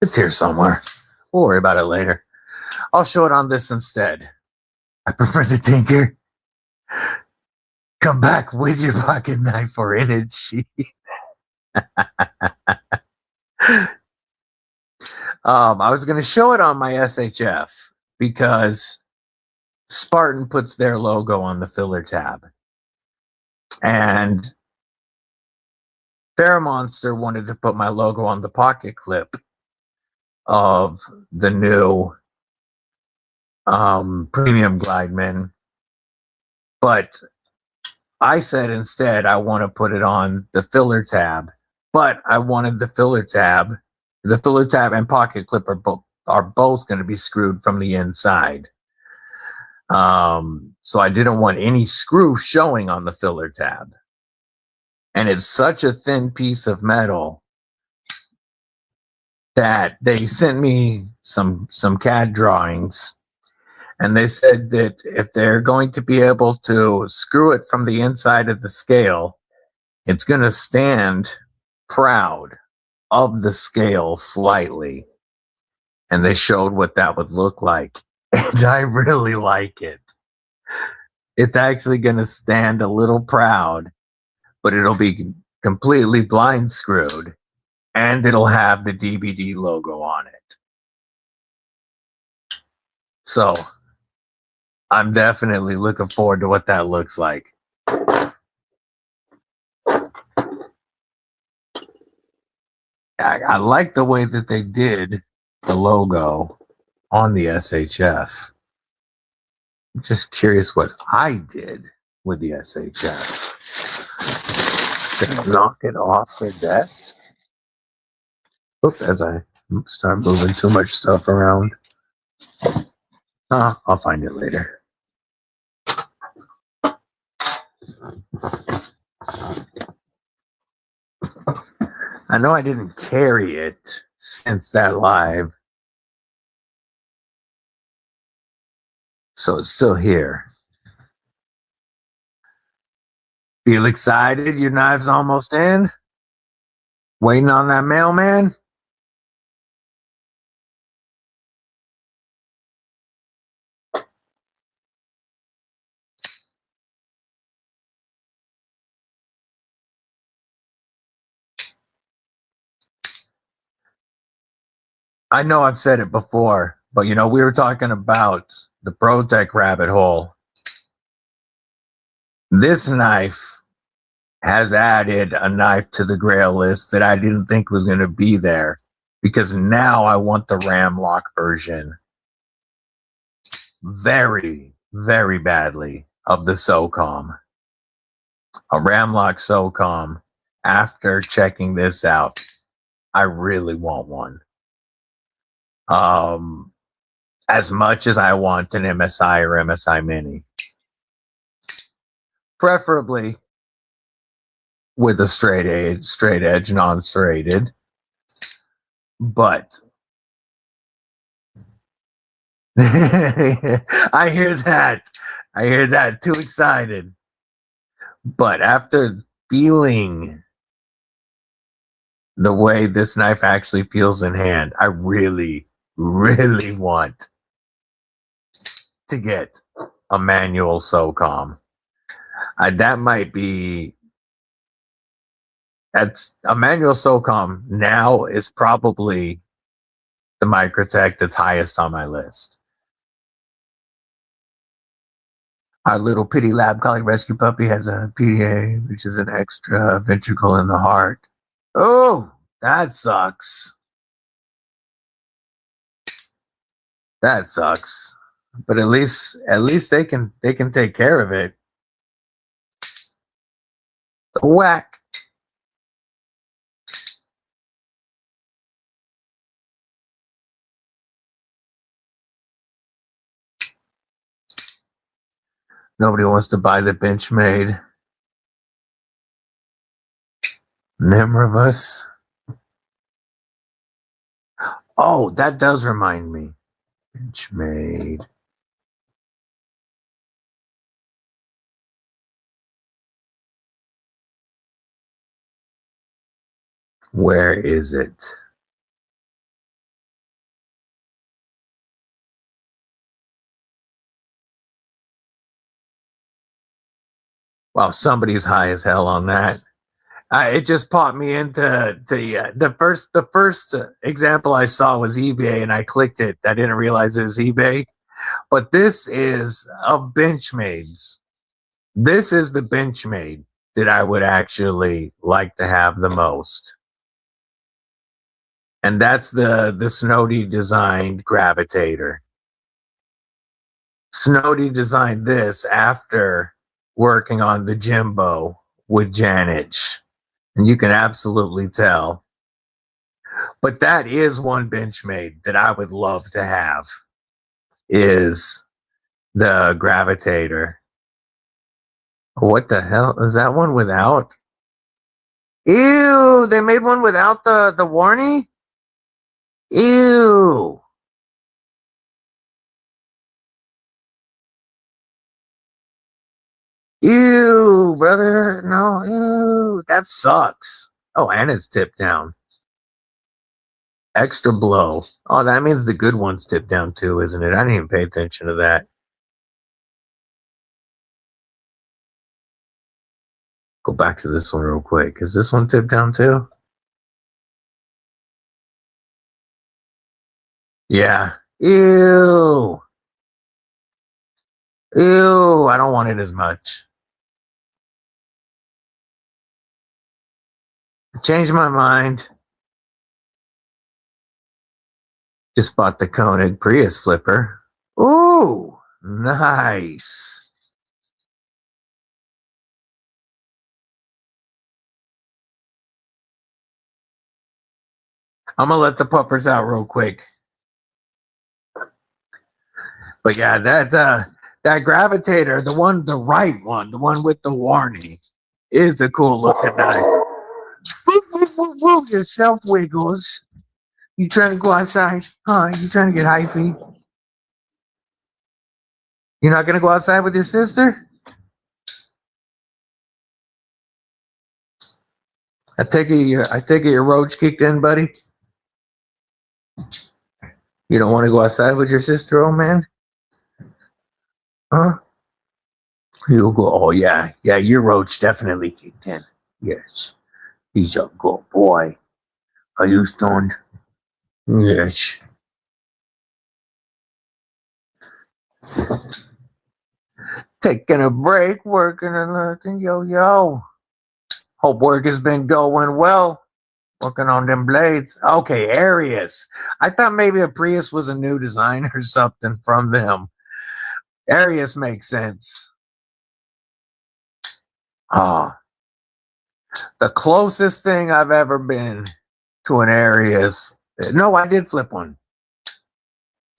It's here somewhere. We'll worry about it later. I'll show it on this instead. I prefer the Tinker. Come back with your pocket knife or in its sheath. I was going to show it on my SHF because Spartan puts their logo on the filler tab. And Monster wanted to put my logo on the pocket clip of the new premium Glideman. But I said instead I want to put it on the filler tab. But I wanted the filler tab and pocket clip are both going to be screwed from the inside. So I didn't want any screw showing on the filler tab. And it's such a thin piece of metal that they sent me some CAD drawings, and they said that if they're going to be able to screw it from the inside of the scale, it's going to stand proud of the scale slightly. And they showed what that would look like. And I really like it. It's actually going to stand a little proud, but it'll be completely blind screwed, and it'll have the DBD logo on it. So I'm definitely looking forward to what that looks like. I like the way that they did the logo on the SHF. I'm just curious what I did with the SHF. Did I knock it off their desk? Oop, as I start moving too much stuff around. I'll find it later. I know I didn't carry it since that live, so it's still here. Feel excited? Your knife's almost in? Waiting on that mailman? I know I've said it before, but you know, we were talking about the ProTech rabbit hole. This knife has added a knife to the Grail list that I didn't think was going to be there, because now I want the ram lock version very, very badly of the SOCOM. A ram lock SOCOM. After checking this out, I really want one. As much as I want an MSI or MSI Mini. Preferably with a straight edge, non-serrated. But I hear that. Too excited. But after feeling the way this knife actually feels in hand, I really, really want to get a manual SOCOM. That might be, that's a manual SOCOM now is probably the Microtech that's highest on my list. Our little Pity Lab Collie Rescue Puppy has a PDA, which is an extra ventricle in the heart. Oh, that sucks. That sucks. But at least they can take care of it. Whack. Nobody wants to buy the Benchmade. Nimribus. Oh, that does remind me. Benchmade. Where is it? Wow, somebody's high as hell on that. It just popped me into the first example I saw was eBay, and I clicked it. I didn't realize it was eBay, but this is a Benchmades. This is the Benchmade that I would actually like to have the most, and that's the Snowdy designed gravitator. Snowdy designed this after working on the Jimbo with Janich, and you can absolutely tell. But that is one Benchmade that I would love to have, is the gravitator. What the hell is that one without? Ew, they made one without the warning? Ew. Ew, brother. No, ew. That sucks. Oh, and it's tipped down. Extra blow. Oh, that means the good one's tipped down too, isn't it? I didn't even pay attention to that. Go back to this one real quick. Is this one tipped down too? Yeah. Ew. Ew. I don't want it as much. Changed my mind. Just bought the Koenig Prius flipper. Ooh, nice. I'm gonna let the puppers out real quick. But yeah, that gravitator, the right one, the one with the warning, is a cool looking knife. Woo, woo, woo, woo, yourself wiggles. You trying to go outside? Huh? You trying to get hyphy? You're not gonna go outside with your sister? I take it your roach kicked in, buddy. You don't want to go outside with your sister, old man? Huh? He'll go, oh yeah, your roach definitely kicked in. Yes. He's a good boy. Are you stoned? Yes. Taking a break, working and lurking, yo. Hope work has been going well. Working on them blades. Okay, Arius. I thought maybe a Prius was a new design or something from them. Arius makes sense. Ah, the closest thing I've ever been to an Arius. No, I did flip one.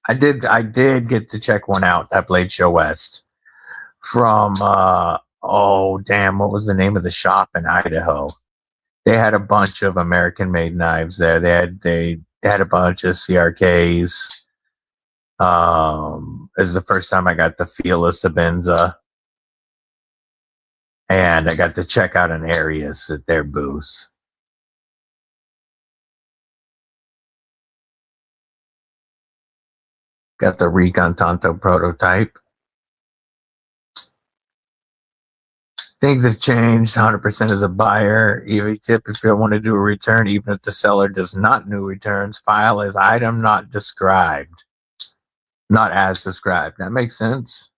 I did get to check one out at Blade Show West from oh damn, what was the name of the shop in Idaho? They had a bunch of American made knives there. They had a bunch of CRKs. This is the first time I got the feel of Sabenza. And I got to check out an Arius at their booth. Got the Recon Tonto prototype. Things have changed. 100% as a buyer. EV tip: if you want to do a return, even if the seller does not do returns, file as item not described. Not as described. That makes sense.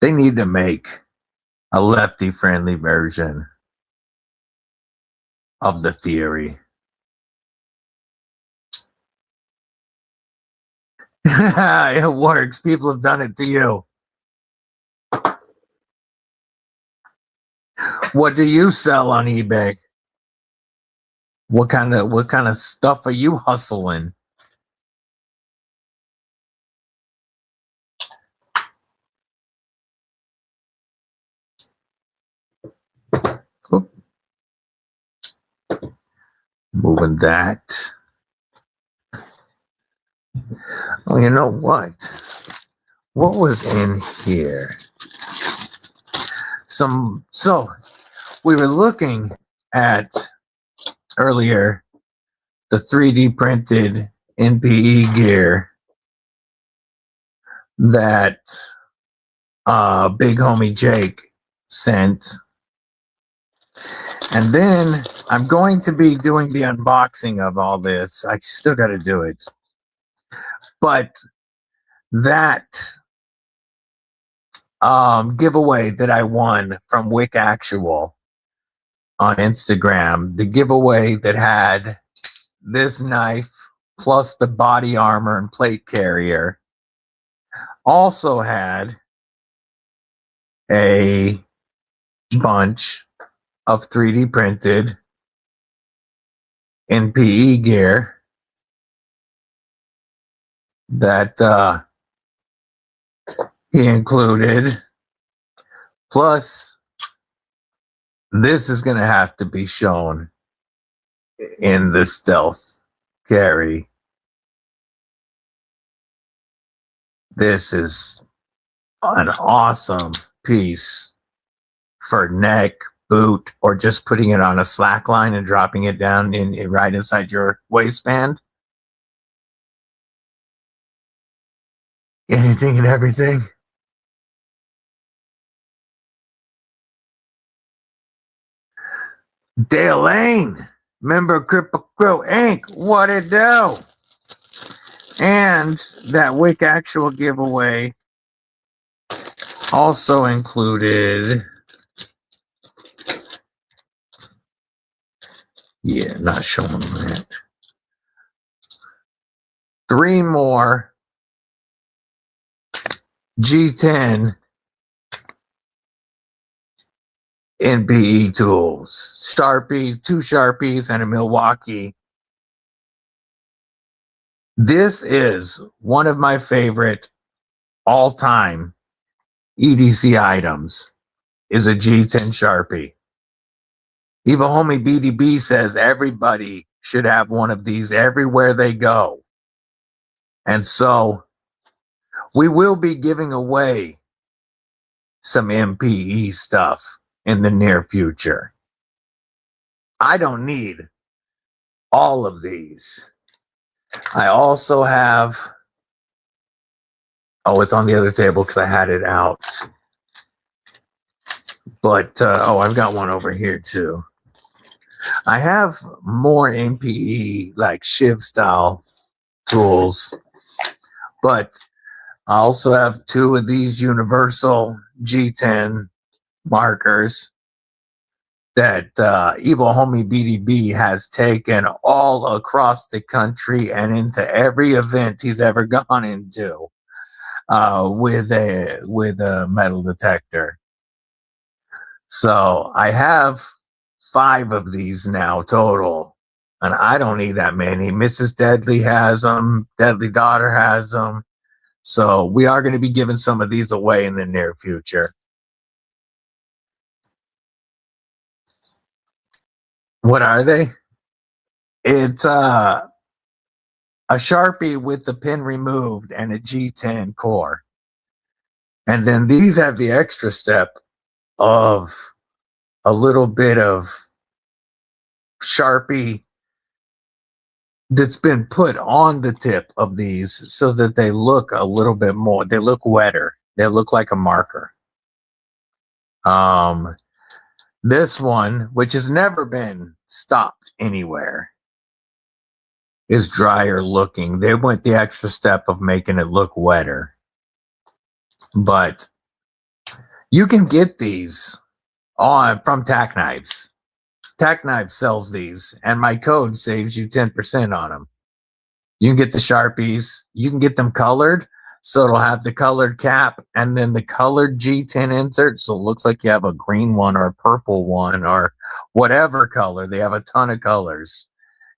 They need to make a lefty-friendly version of the theory. It works. People have done it to you. What do you sell on eBay? What kind of stuff are you hustling? Oop. Moving that. Oh, you know what? What was in here? So we were looking at earlier the 3D printed NPE gear that big homie Jake sent. And then I'm going to be doing the unboxing of all this. I still got to do it. But that giveaway that I won from Wick Actual on Instagram, the giveaway that had this knife plus the body armor and plate carrier, also had a bunch of 3D printed NPE gear that he included. Plus, this is going to have to be shown in the stealth carry. This is an awesome piece for neck, boot, or just putting it on a slack line and dropping it down in right inside your waistband. Anything and everything. Dale Lane, member of Kripple Inc. What it do? And that Wick Actual giveaway also included, yeah, not showing that, 3 more G10 NPE tools, Sharpie, 2 Sharpies, and a Milwaukee. This is one of my favorite all-time EDC items, is a G10 Sharpie. Even homie BDB says everybody should have one of these everywhere they go. And so we will be giving away some MPE stuff in the near future. I don't need all of these. I also have, oh, it's on the other table because I had it out. But, oh, I've got one over here too. I have more MPE, like Shiv style tools, but I also have 2 of these universal G10 markers that Evil Homie BDB has taken all across the country and into every event he's ever gone into with a metal detector. So I have 5 of these now total, and I don't need that many. Mrs. Deadly has them. Deadly Daughter has them. So we are going to be giving some of these away in the near future. What are they? It's a Sharpie with the pin removed and a G10 core. And then these have the extra step of a little bit of Sharpie that's been put on the tip of these so that they look a little bit more, they look wetter. They look like a marker. This one, which has never been stopped anywhere, is drier looking. They went the extra step of making it look wetter. But you can get these from Tack Knives. Tack Knives sells these, and my code saves you 10% on them. You can get the Sharpies. You can get them colored. So it'll have the colored cap and then the colored G10 insert. So it looks like you have a green one or a purple one or whatever color. They have a ton of colors.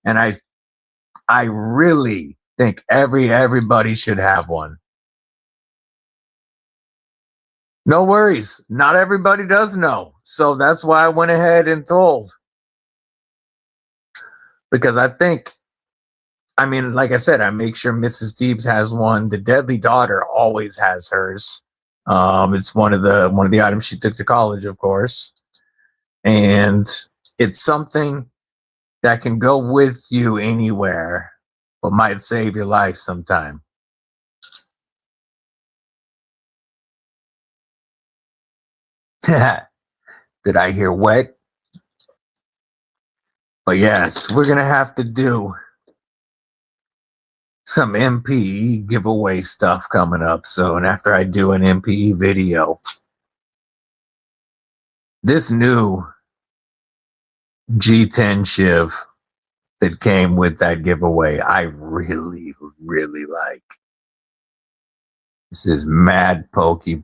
And I really think everybody should have one. No worries. Not everybody does know. So that's why I went ahead and told. Because I mean, like I said, I make sure Mrs. Deebs has one. The Deadly Daughter always has hers. It's one of the items she took to college, of course. And it's something that can go with you anywhere, but might save your life sometime. Did I hear wet? But yes, we're going to have to do some MPE giveaway stuff coming up soon after I do an MPE video. This new G10 Shiv that came with that giveaway, I really, really like. This is mad pokey,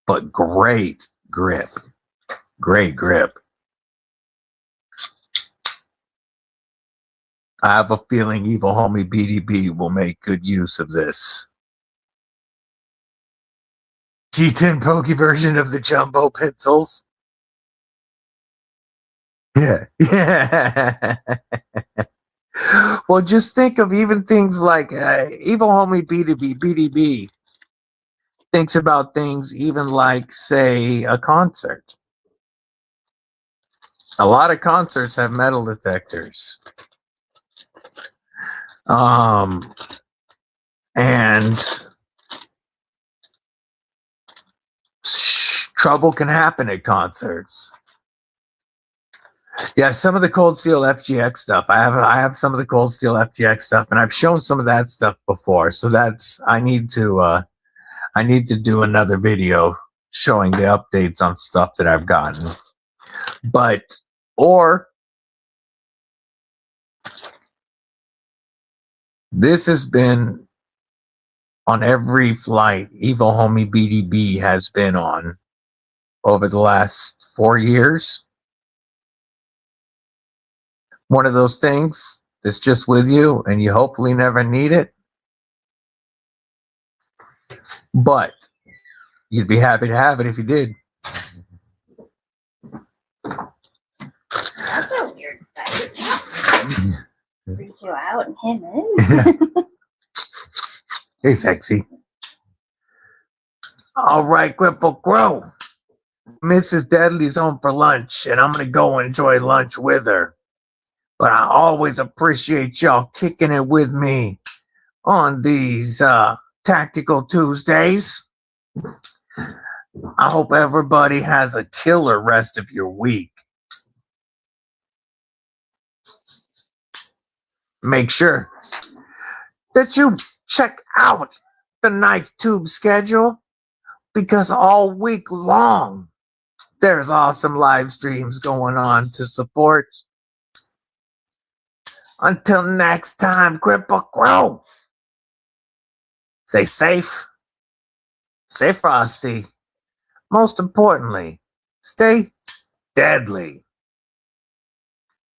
but great grip. Great grip. I have a feeling Evil Homie BDB will make good use of this. G10 pokey version of the jumbo pencils. Yeah. Well, just think of even things like Evil Homie BDB thinks about things even like, say, a concert. A lot of concerts have metal detectors. And trouble can happen at concerts. Yeah, some of the Cold Steel FGX stuff. I have some of the Cold Steel FGX stuff, and I've shown some of that stuff before. So I need to do another video showing the updates on stuff that I've gotten. Or this has been on every flight Evil Homie BDB has been on over the last 4 years. One of those things that's just with you and you hopefully never need it. But you'd be happy to have it if you did. That's a weird thing. Freak you out and him in. Hey, sexy. All right, Kripple Krew. Mrs. Deadly's home for lunch, and I'm going to go enjoy lunch with her. But I always appreciate y'all kicking it with me on these Tactical Tuesdays. I hope everybody has a killer rest of your week. Make sure that you check out the Knife Tube schedule, because all week long there's awesome live streams going on to support. Until next time, Kripple Krew. Stay safe, stay frosty. Most importantly, stay deadly.